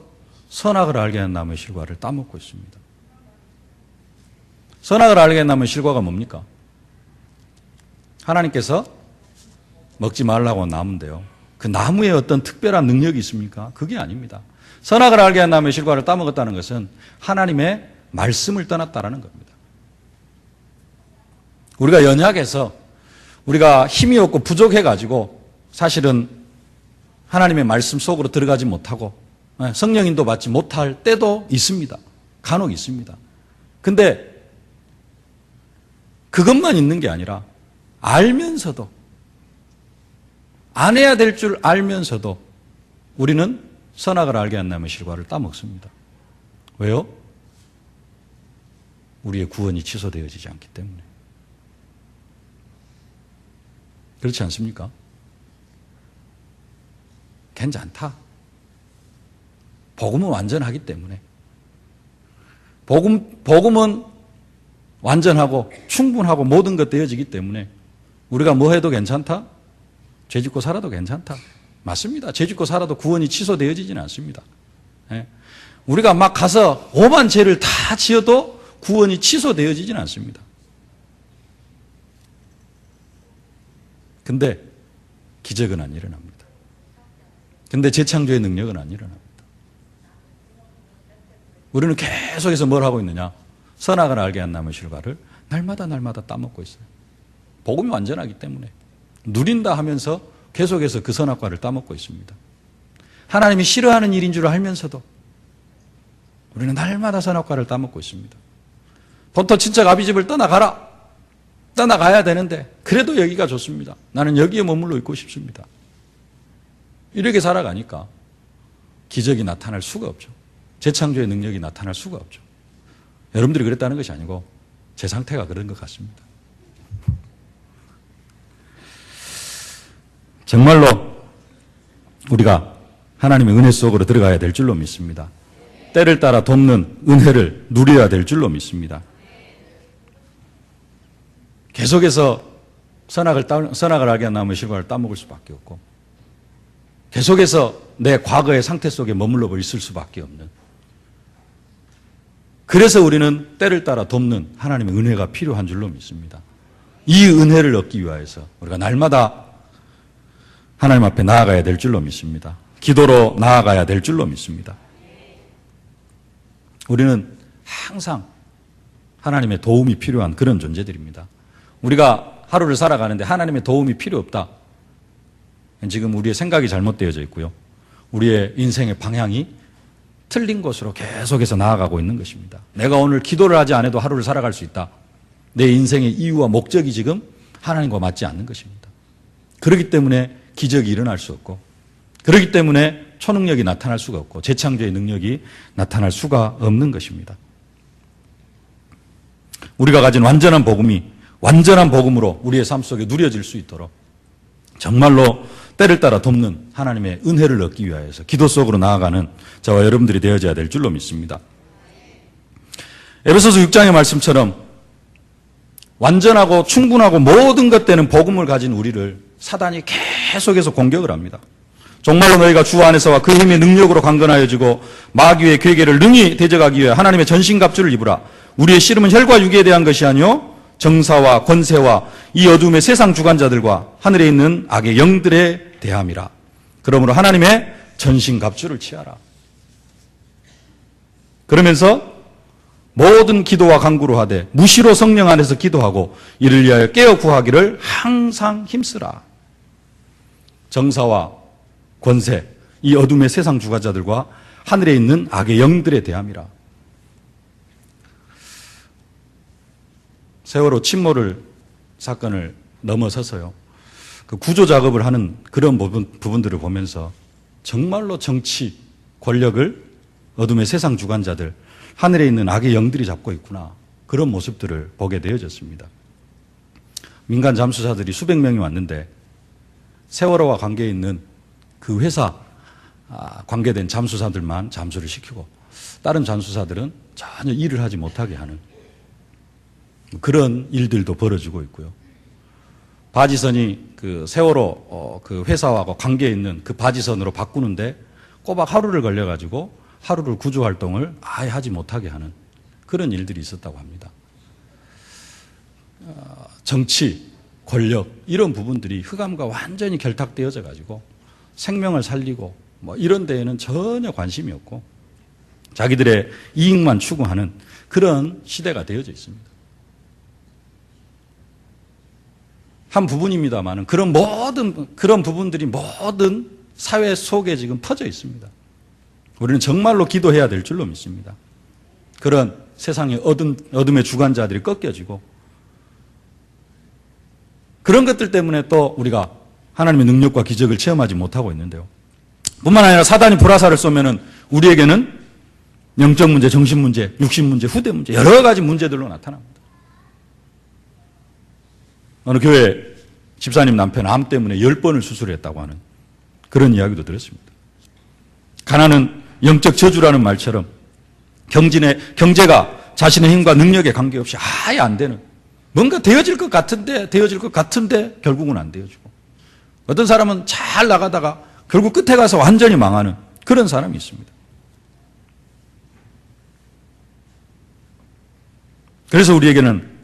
선악을 알게 한 나무의 실과를 따먹고 있습니다. 선악을 알게 한 나무의 실과가 뭡니까? 하나님께서 먹지 말라고 한 나무인데요. 그 나무에 어떤 특별한 능력이 있습니까? 그게 아닙니다. 선악을 알게 한 나무의 실과를 따먹었다는 것은 하나님의 말씀을 떠났다라는 겁니다. 우리가 연약해서 우리가 힘이 없고 부족해가지고 사실은 하나님의 말씀 속으로 들어가지 못하고 성령인도 받지 못할 때도 있습니다. 간혹 있습니다. 근데 그것만 있는 게 아니라 알면서도, 안 해야 될 줄 알면서도 우리는 선악을 알게 한 나무의 실과를 따먹습니다. 왜요? 우리의 구원이 취소되어지지 않기 때문에. 그렇지 않습니까? 괜찮다. 복음은 완전하기 때문에. 복음은 완전하고 충분하고 모든 것 되어지기 때문에 우리가 뭐 해도 괜찮다? 죄 짓고 살아도 괜찮다. 맞습니다. 죄 짓고 살아도 구원이 취소되어지지는 않습니다. 우리가 막 가서 오만 죄를 다 지어도 구원이 취소되어지지는 않습니다. 근데 기적은 안 일어납니다. 근데 재창조의 능력은 안 일어납니다. 우리는 계속해서 뭘 하고 있느냐? 선악을 알게 한 나무의 실과를 날마다 따먹고 있어요. 복음이 완전하기 때문에 누린다 하면서 계속해서 그 선악과를 따먹고 있습니다. 하나님이 싫어하는 일인 줄 알면서도 우리는 날마다 선악과를 따먹고 있습니다. 본토 친척 아비 집을 떠나가라. 떠나가야 되는데 그래도 여기가 좋습니다. 나는 여기에 머물러 있고 싶습니다. 이렇게 살아가니까 기적이 나타날 수가 없죠. 재창조의 능력이 나타날 수가 없죠. 여러분들이 그랬다는 것이 아니고 제 상태가 그런 것 같습니다. 정말로 우리가 하나님의 은혜 속으로 들어가야 될 줄로 믿습니다. 때를 따라 돕는 은혜를 누려야 될 줄로 믿습니다. 계속해서 선악을 하게 나면 실과를 따먹을 수밖에 없고, 계속해서 내 과거의 상태 속에 머물러 있을 수밖에 없는, 그래서 우리는 때를 따라 돕는 하나님의 은혜가 필요한 줄로 믿습니다. 이 은혜를 얻기 위하여서 우리가 날마다 하나님 앞에 나아가야 될 줄로 믿습니다. 기도로 나아가야 될 줄로 믿습니다. 우리는 항상 하나님의 도움이 필요한 그런 존재들입니다. 우리가 하루를 살아가는데 하나님의 도움이 필요 없다. 지금 우리의 생각이 잘못되어져 있고요. 우리의 인생의 방향이 틀린 곳으로 계속해서 나아가고 있는 것입니다. 내가 오늘 기도를 하지 않아도 하루를 살아갈 수 있다. 내 인생의 이유와 목적이 지금 하나님과 맞지 않는 것입니다. 그렇기 때문에 기적이 일어날 수 없고, 그렇기 때문에 초능력이 나타날 수가 없고, 재창조의 능력이 나타날 수가 없는 것입니다. 우리가 가진 완전한 복음이 완전한 복음으로 우리의 삶 속에 누려질 수 있도록 정말로 때를 따라 돕는 하나님의 은혜를 얻기 위하여서 기도 속으로 나아가는 저와 여러분들이 되어져야 될 줄로 믿습니다. 에베소서 6장의 말씀처럼 완전하고 충분하고 모든 것 되는 복음을 가진 우리를 사단이 계속해서 공격을 합니다. 정말로 너희가 주 안에서와 그 힘의 능력으로 강건하여지고 마귀의 괴계를 능히 대적하기 위해 하나님의 전신갑주를 입으라. 우리의 씨름은 혈과 육에 대한 것이 아니요 정사와 권세와 이 어둠의 세상 주관자들과 하늘에 있는 악의 영들에 대함이라. 그러므로 하나님의 전신갑주를 취하라. 그러면서 모든 기도와 간구로 하되 무시로 성령 안에서 기도하고 이를 위하여 깨어 구하기를 항상 힘쓰라. 정사와 권세, 이 어둠의 세상 주관자들과 하늘에 있는 악의 영들에 대함이라. 세월호 침몰을 사건을 넘어서서요, 그 구조 작업을 하는 그런 부분들을 보면서 정말로 정치, 권력을 어둠의 세상 주관자들, 하늘에 있는 악의 영들이 잡고 있구나, 그런 모습들을 보게 되어졌습니다. 민간 잠수사들이 수백 명이 왔는데 세월호와 관계 있는 그 회사 관계된 잠수사들만 잠수를 시키고 다른 잠수사들은 전혀 일을 하지 못하게 하는 그런 일들도 벌어지고 있고요. 바지선이 그 세월호 그 회사와 관계 있는 그 바지선으로 바꾸는데 꼬박 하루를 걸려가지고 하루를 구조 활동을 아예 하지 못하게 하는 그런 일들이 있었다고 합니다. 정치, 권력 이런 부분들이 흑암과 완전히 결탁되어져 가지고 생명을 살리고 뭐 이런 데에는 전혀 관심이 없고 자기들의 이익만 추구하는 그런 시대가 되어져 있습니다. 한 부분입니다만 그런 부분들이 모든 사회 속에 지금 퍼져 있습니다. 우리는 정말로 기도해야 될 줄로 믿습니다. 그런 세상의 어둠의 주관자들이 꺾여지고 그런 것들 때문에 또 우리가 하나님의 능력과 기적을 체험하지 못하고 있는데요. 뿐만 아니라 사단이 불화살을 쏘면은 우리에게는 영적 문제, 정신 문제, 육신 문제, 후대 문제 여러 가지 문제들로 나타납니다. 어느 교회 집사님 남편 암 때문에 10번을 수술했다고 하는 그런 이야기도 들었습니다. 가난은 영적 저주라는 말처럼 경제가 자신의 힘과 능력에 관계없이 아예 안 되는, 뭔가 되어질 것 같은데 결국은 안 되어지고, 어떤 사람은 잘 나가다가 결국 끝에 가서 완전히 망하는 그런 사람이 있습니다. 그래서 우리에게는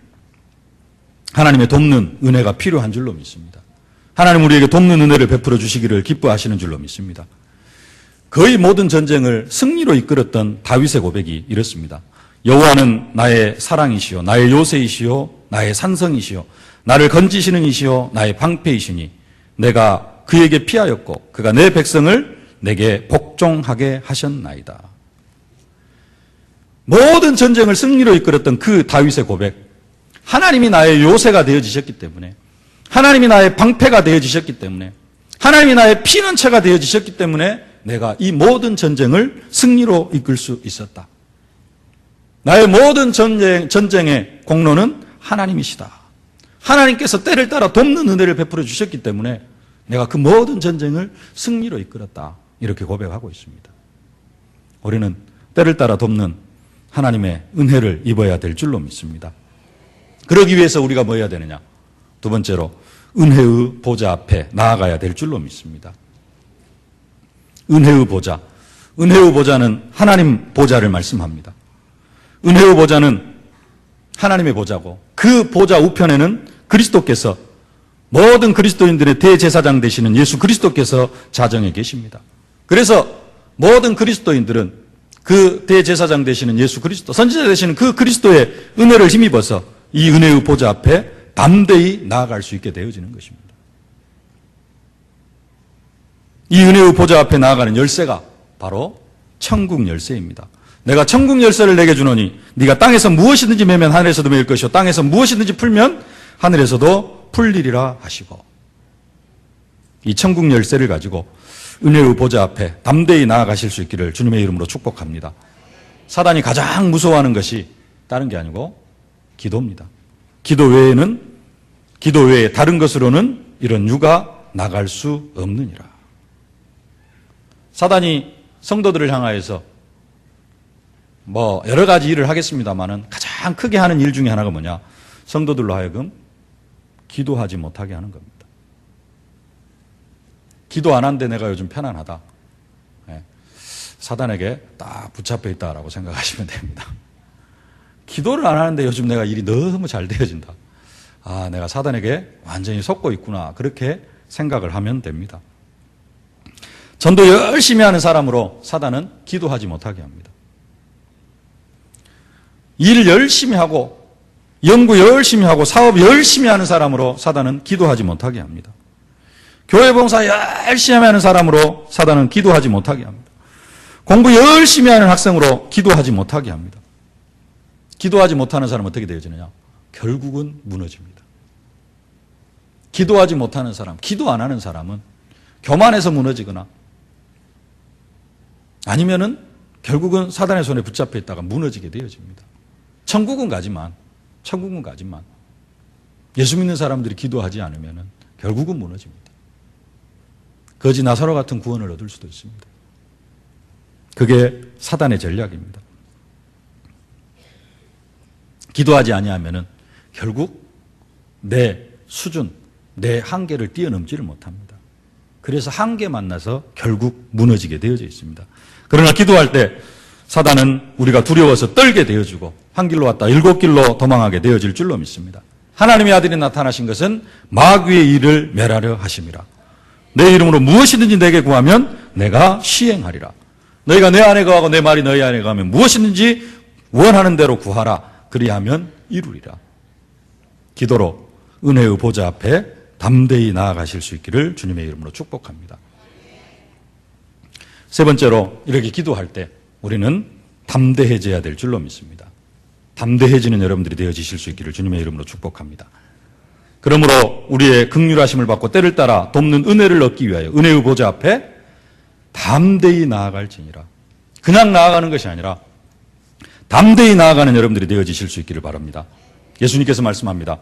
하나님의 돕는 은혜가 필요한 줄로 믿습니다. 하나님 우리에게 돕는 은혜를 베풀어 주시기를 기뻐하시는 줄로 믿습니다. 거의 모든 전쟁을 승리로 이끌었던 다윗의 고백이 이렇습니다. 여호와는 나의 사랑이시요 나의 요새이시요 나의 산성이시요 나를 건지시는 이시요 나의 방패이시니 내가 그에게 피하였고 그가 내 백성을 내게 복종하게 하셨나이다. 모든 전쟁을 승리로 이끌었던 그 다윗의 고백, 하나님이 나의 요새가 되어지셨기 때문에, 하나님이 나의 방패가 되어지셨기 때문에, 하나님이 나의 피난처가 되어지셨기 때문에 내가 이 모든 전쟁을 승리로 이끌 수 있었다. 나의 모든 전쟁의 공로는 하나님이시다. 하나님께서 때를 따라 돕는 은혜를 베풀어 주셨기 때문에 내가 그 모든 전쟁을 승리로 이끌었다. 이렇게 고백하고 있습니다. 우리는 때를 따라 돕는 하나님의 은혜를 입어야 될 줄로 믿습니다. 그러기 위해서 우리가 뭐 해야 되느냐? 두 번째로 은혜의 보좌 앞에 나아가야 될 줄로 믿습니다. 은혜의 보좌. 은혜의 보좌는 하나님 보좌를 말씀합니다. 은혜의 보좌는 하나님의 보좌고 그 보좌 우편에는 그리스도께서 모든 그리스도인들의 대제사장 되시는 예수 그리스도께서 자정해 계십니다. 그래서 모든 그리스도인들은 그 대제사장 되시는 예수 그리스도, 선지자 되시는 그 그리스도의 은혜를 힘입어서 이 은혜의 보좌 앞에 담대히 나아갈 수 있게 되어지는 것입니다. 이 은혜의 보좌 앞에 나아가는 열쇠가 바로 천국 열쇠입니다. 내가 천국 열쇠를 내게 주노니 네가 땅에서 무엇이든지 매면 하늘에서도 매일 것이요 땅에서 무엇이든지 풀면 하늘에서도 풀리리라 하시고, 이 천국 열쇠를 가지고 은혜의 보좌 앞에 담대히 나아가실 수 있기를 주님의 이름으로 축복합니다. 사단이 가장 무서워하는 것이 다른 게 아니고 기도입니다. 기도 외에 다른 것으로는 이런 유가 나갈 수 없느니라. 사단이 성도들을 향하여서 여러 가지 일을 하겠습니다만은 가장 크게 하는 일 중에 하나가 뭐냐? 성도들로 하여금 기도하지 못하게 하는 겁니다. 기도 안 한데 내가 요즘 편안하다. 사단에게 딱 붙잡혀 있다라고 생각하시면 됩니다. 기도를 안 하는데 요즘 내가 일이 너무 잘 되어진다. 아, 내가 사단에게 완전히 속고 있구나. 그렇게 생각을 하면 됩니다. 전도 열심히 하는 사람으로 사단은 기도하지 못하게 합니다. 일 열심히 하고 연구 열심히 하고 사업 열심히 하는 사람으로 사단은 기도하지 못하게 합니다. 교회 봉사 열심히 하는 사람으로 사단은 기도하지 못하게 합니다. 공부 열심히 하는 학생으로 기도하지 못하게 합니다. 기도하지 못하는 사람은 어떻게 되어지느냐? 결국은 무너집니다. 기도하지 못하는 사람, 기도 안 하는 사람은 교만해서 무너지거나 아니면은 결국은 사단의 손에 붙잡혀 있다가 무너지게 되어집니다. 천국은 가지만 예수 믿는 사람들이 기도하지 않으면은 결국은 무너집니다. 거지 나사로 같은 구원을 얻을 수도 있습니다. 그게 사단의 전략입니다. 기도하지 아니하면은 결국 내 수준, 내 한계를 뛰어넘지를 못합니다. 그래서 한계 만나서 결국 무너지게 되어져 있습니다. 그러나 기도할 때 사단은 우리가 두려워서 떨게 되어주고 한 길로 왔다 7길로 도망하게 되어질 줄로 믿습니다. 하나님의 아들이 나타나신 것은 마귀의 일을 멸하려 하심이라. 내 이름으로 무엇이든지 내게 구하면 내가 시행하리라. 너희가 내 안에 거하고 내 말이 너희 안에 거하면 무엇이든지 원하는 대로 구하라. 그리하면 이루리라. 기도로 은혜의 보좌 앞에 담대히 나아가실 수 있기를 주님의 이름으로 축복합니다. 세 번째로 이렇게 기도할 때 우리는 담대해져야 될 줄로 믿습니다. 담대해지는 여러분들이 되어지실 수 있기를 주님의 이름으로 축복합니다. 그러므로 우리의 긍휼하심을 받고 때를 따라 돕는 은혜를 얻기 위하여 은혜의 보좌 앞에 담대히 나아갈지니라. 그냥 나아가는 것이 아니라 담대히 나아가는 여러분들이 되어지실 수 있기를 바랍니다. 예수님께서 말씀합니다.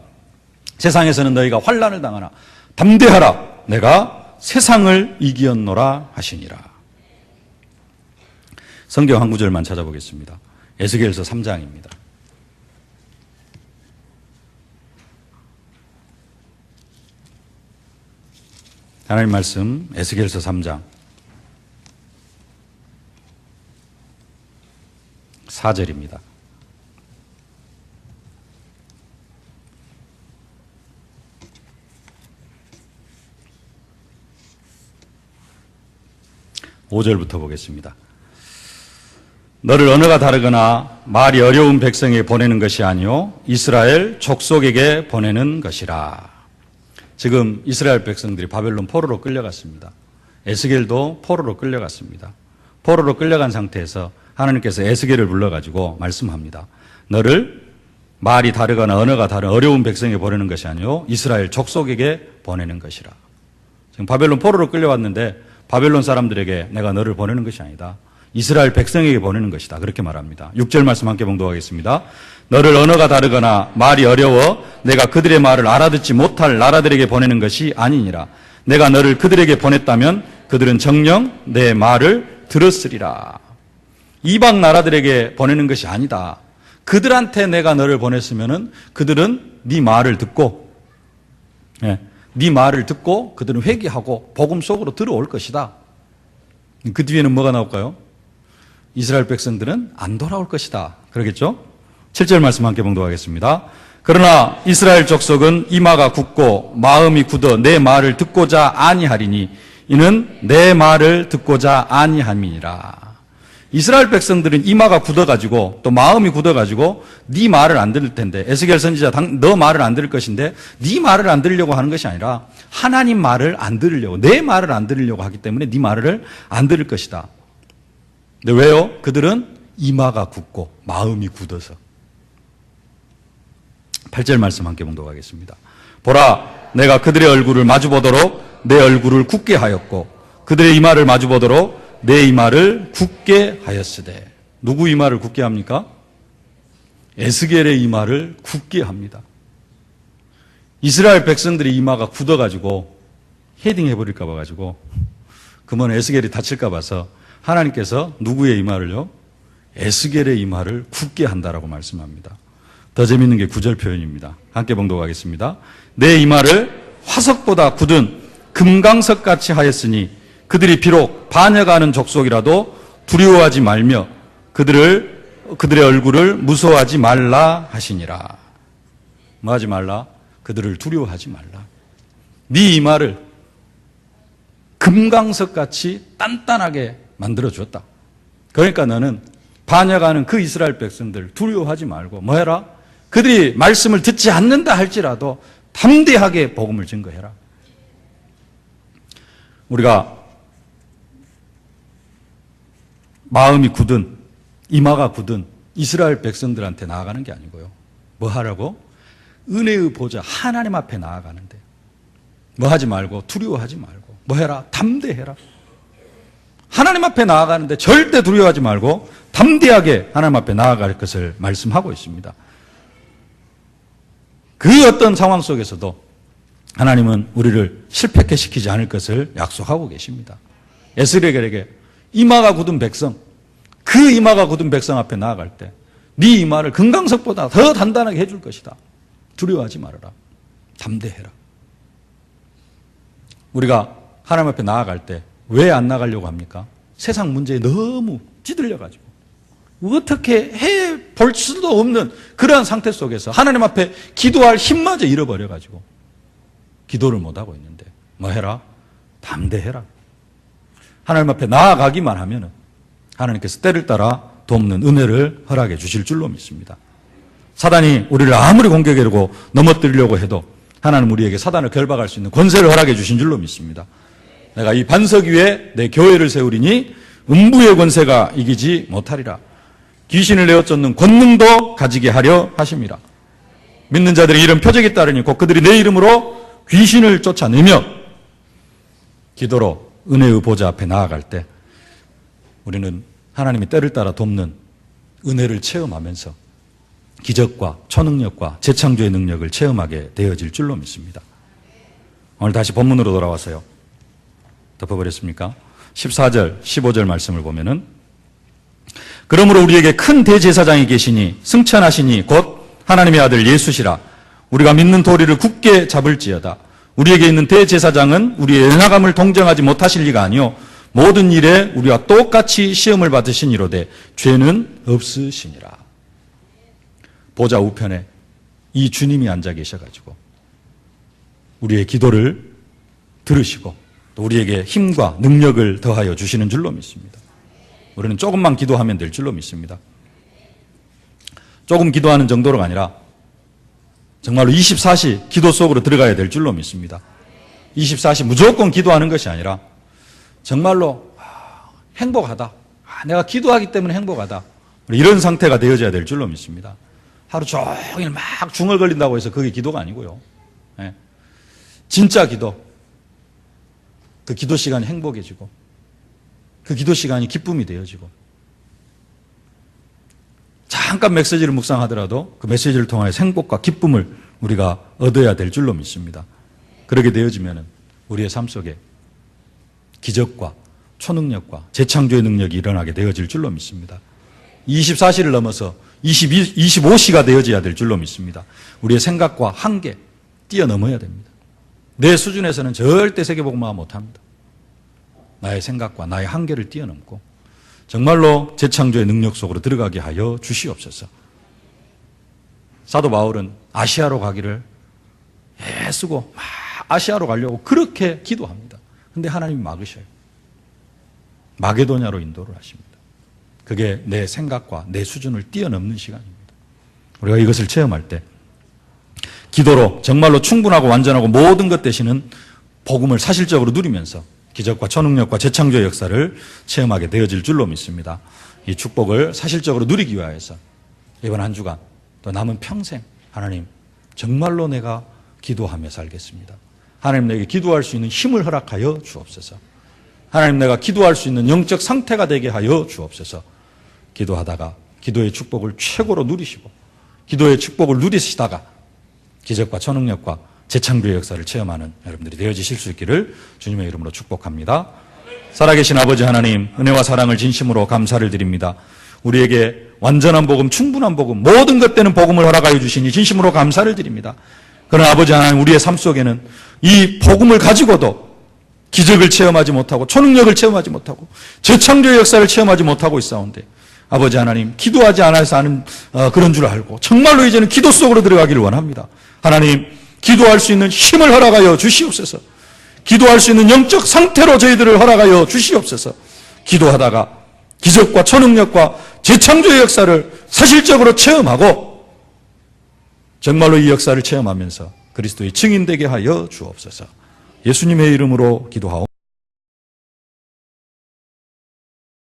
세상에서는 너희가 환난을 당하나 담대하라. 내가 세상을 이기었노라 하시니라. 성경 한 구절만 찾아보겠습니다. 에스겔서 3장입니다. 하나님 말씀 에스겔서 3장 4절입니다. (5절부터) 보겠습니다. 너를 언어가 다르거나 말이 어려운 백성에게 보내는 것이 아니요 이스라엘 족속에게 보내는 것이라. 지금 이스라엘 백성들이 바벨론 포로로 끌려갔습니다. 에스겔도 포로로 끌려갔습니다. 포로로 끌려간 상태에서 하나님께서 에스겔을 불러가지고 말씀합니다. 너를 말이 다르거나 언어가 다른 어려운 백성에게 보내는 것이 아니요 이스라엘 족속에게 보내는 것이라. 지금 바벨론 포로로 끌려왔는데 바벨론 사람들에게 내가 너를 보내는 것이 아니다. 이스라엘 백성에게 보내는 것이다. 그렇게 말합니다. 6절 말씀 함께 봉독하겠습니다. 너를 언어가 다르거나 말이 어려워 내가 그들의 말을 알아듣지 못할 나라들에게 보내는 것이 아니니라. 내가 너를 그들에게 보냈다면 그들은 정녕 내 말을 들었으리라. 이방 나라들에게 보내는 것이 아니다. 그들한테 내가 너를 보냈으면은 그들은 네 말을 듣고, 네 말을 듣고 그들은 회개하고 복음 속으로 들어올 것이다. 그 뒤에는 뭐가 나올까요? 이스라엘 백성들은 안 돌아올 것이다. 그러겠죠? 7절 말씀 함께 봉독하겠습니다. 그러나 이스라엘 족속은 이마가 굳고 마음이 굳어 내 말을 듣고자 아니하리니 이는 내 말을 듣고자 아니함이니라. 이스라엘 백성들은 이마가 굳어가지고 또 마음이 굳어가지고 네 말을 안 들을 텐데, 에스겔 선지자 너 말을 안 들을 것인데 네 말을 안 들으려고 하는 것이 아니라 하나님 말을 안 들으려고, 내 말을 안 들으려고 하기 때문에 네 말을 안 들을 것이다. 근데 왜요? 그들은 이마가 굳고 마음이 굳어서. 8절 말씀 함께 봉독하겠습니다. 보라, 내가 그들의 얼굴을 마주보도록 내 얼굴을 굳게 하였고 그들의 이마를 마주보도록 내 이마를 굳게 하였으되. 누구 이마를 굳게 합니까? 에스겔의 이마를 굳게 합니다. 이스라엘 백성들의 이마가 굳어가지고 헤딩해버릴까 봐가지고 그러면 에스겔이 다칠까 봐서 하나님께서 누구의 이마를요? 에스겔의 이마를 굳게 한다라고 말씀합니다. 더 재밌는 게 9절 표현입니다. 함께 봉독하겠습니다. 내 이마를 화석보다 굳은 금강석같이 하였으니 그들이 비록 반역하는 족속이라도 두려워하지 말며 그들의 얼굴을 무서워하지 말라 하시니라. 뭐 하지 말라? 그들을 두려워하지 말라. 네 이마를 금강석같이 단단하게 만들어 주었다. 그러니까 너는 반역하는 그 이스라엘 백성들 두려워하지 말고 뭐 해라? 그들이 말씀을 듣지 않는다 할지라도 담대하게 복음을 증거해라. 우리가 마음이 굳은, 이마가 굳은 이스라엘 백성들한테 나아가는 게 아니고요. 뭐 하라고? 은혜의 보좌 하나님 앞에 나아가는데 뭐 하지 말고, 두려워하지 말고 뭐 해라? 담대해라. 하나님 앞에 나아가는데 절대 두려워하지 말고 담대하게 하나님 앞에 나아갈 것을 말씀하고 있습니다. 그 어떤 상황 속에서도 하나님은 우리를 실패케 시키지 않을 것을 약속하고 계십니다. 에스겔에게 이마가 굳은 백성, 그 이마가 굳은 백성 앞에 나아갈 때 네 이마를 금강석보다 더 단단하게 해줄 것이다. 두려워하지 말아라. 담대해라. 우리가 하나님 앞에 나아갈 때 왜 안 나가려고 합니까? 세상 문제에 너무 찌들려가지고 어떻게 해볼 수도 없는 그러한 상태 속에서 하나님 앞에 기도할 힘마저 잃어버려가지고 기도를 못하고 있는데 뭐 해라? 담대해라. 하나님 앞에 나아가기만 하면 하나님께서 때를 따라 돕는 은혜를 허락해 주실 줄로 믿습니다. 사단이 우리를 아무리 공격하려고 넘어뜨리려고 해도 하나님 우리에게 사단을 결박할 수 있는 권세를 허락해 주신 줄로 믿습니다. 내가 이 반석 위에 내 교회를 세우리니 음부의 권세가 이기지 못하리라. 귀신을 내어 쫓는 권능도 가지게 하려 하심이라. 믿는 자들의 이름 표적에 따르니 곧 그들이 내 이름으로 귀신을 쫓아내며 기도로 은혜의 보좌 앞에 나아갈 때 우리는 하나님이 때를 따라 돕는 은혜를 체험하면서 기적과 초능력과 재창조의 능력을 체험하게 되어질 줄로 믿습니다. 오늘 다시 본문으로 돌아와서요. 덮어버렸습니까? 14절, 15절 말씀을 보면은 그러므로 우리에게 큰 대제사장이 계시니 승천하시니 곧 하나님의 아들 예수시라. 우리가 믿는 도리를 굳게 잡을지어다. 우리에게 있는 대제사장은 우리의 연약함을 동정하지 못하실 리가 아니요 모든 일에 우리와 똑같이 시험을 받으시니로되 죄는 없으시니라. 보좌 우편에 이 주님이 앉아 계셔가지고 우리의 기도를 들으시고 또 우리에게 힘과 능력을 더하여 주시는 줄로 믿습니다. 우리는 조금만 기도하면 될 줄로 믿습니다. 조금 기도하는 정도로가 아니라 정말로 24시 기도 속으로 들어가야 될 줄로 믿습니다. 24시 무조건 기도하는 것이 아니라 정말로 행복하다. 내가 기도하기 때문에 행복하다. 이런 상태가 되어져야 될 줄로 믿습니다. 하루 종일 막 중얼거린다고 해서 그게 기도가 아니고요. 예. 진짜 기도. 그 기도 시간이 행복해지고 그 기도 시간이 기쁨이 되어지고 잠깐 메시지를 묵상하더라도 그 메시지를 통하여 행복과 기쁨을 우리가 얻어야 될 줄로 믿습니다. 그렇게 되어지면 우리의 삶 속에 기적과 초능력과 재창조의 능력이 일어나게 되어질 줄로 믿습니다. 24시를 넘어서 25시가 되어져야 될 줄로 믿습니다. 우리의 생각과 한계 뛰어넘어야 됩니다. 내 수준에서는 절대 세계복음화 못합니다. 나의 생각과 나의 한계를 뛰어넘고 정말로 재창조의 능력 속으로 들어가게 하여 주시옵소서. 사도 바울은 아시아로 가기를 애쓰고 막 아시아로 가려고 그렇게 기도합니다. 그런데 하나님이 막으셔요. 마게도냐로 인도를 하십니다. 그게 내 생각과 내 수준을 뛰어넘는 시간입니다. 우리가 이것을 체험할 때 기도로 정말로 충분하고 완전하고 모든 것 되시는 복음을 사실적으로 누리면서 기적과 초능력과 재창조의 역사를 체험하게 되어질 줄로 믿습니다. 이 축복을 사실적으로 누리기 위하여서 이번 한 주간 또 남은 평생 하나님 정말로 내가 기도하며 살겠습니다. 하나님 내게 기도할 수 있는 힘을 허락하여 주옵소서. 하나님 내가 기도할 수 있는 영적 상태가 되게 하여 주옵소서. 기도하다가 기도의 축복을 최고로 누리시고 기도의 축복을 누리시다가 기적과 초능력과 재창조의 역사를 체험하는 여러분들이 되어지실 수 있기를 주님의 이름으로 축복합니다. 살아계신 아버지 하나님, 은혜와 사랑을 진심으로 감사를 드립니다. 우리에게 완전한 복음, 충분한 복음, 모든 것 되는 복음을 허락하여 주시니 진심으로 감사를 드립니다. 그러나 아버지 하나님, 우리의 삶 속에는 이 복음을 가지고도 기적을 체험하지 못하고 초능력을 체험하지 못하고 재창조의 역사를 체험하지 못하고 있사온데 아버지 하나님, 기도하지 않아서 하는 그런 줄 알고 정말로 이제는 기도 속으로 들어가기를 원합니다. 하나님, 기도할 수 있는 힘을 허락하여 주시옵소서. 기도할 수 있는 영적 상태로 저희들을 허락하여 주시옵소서. 기도하다가 기적과 초능력과 재창조의 역사를 사실적으로 체험하고 정말로 이 역사를 체험하면서 그리스도의 증인되게 하여 주옵소서. 예수님의 이름으로 기도하옵나이다.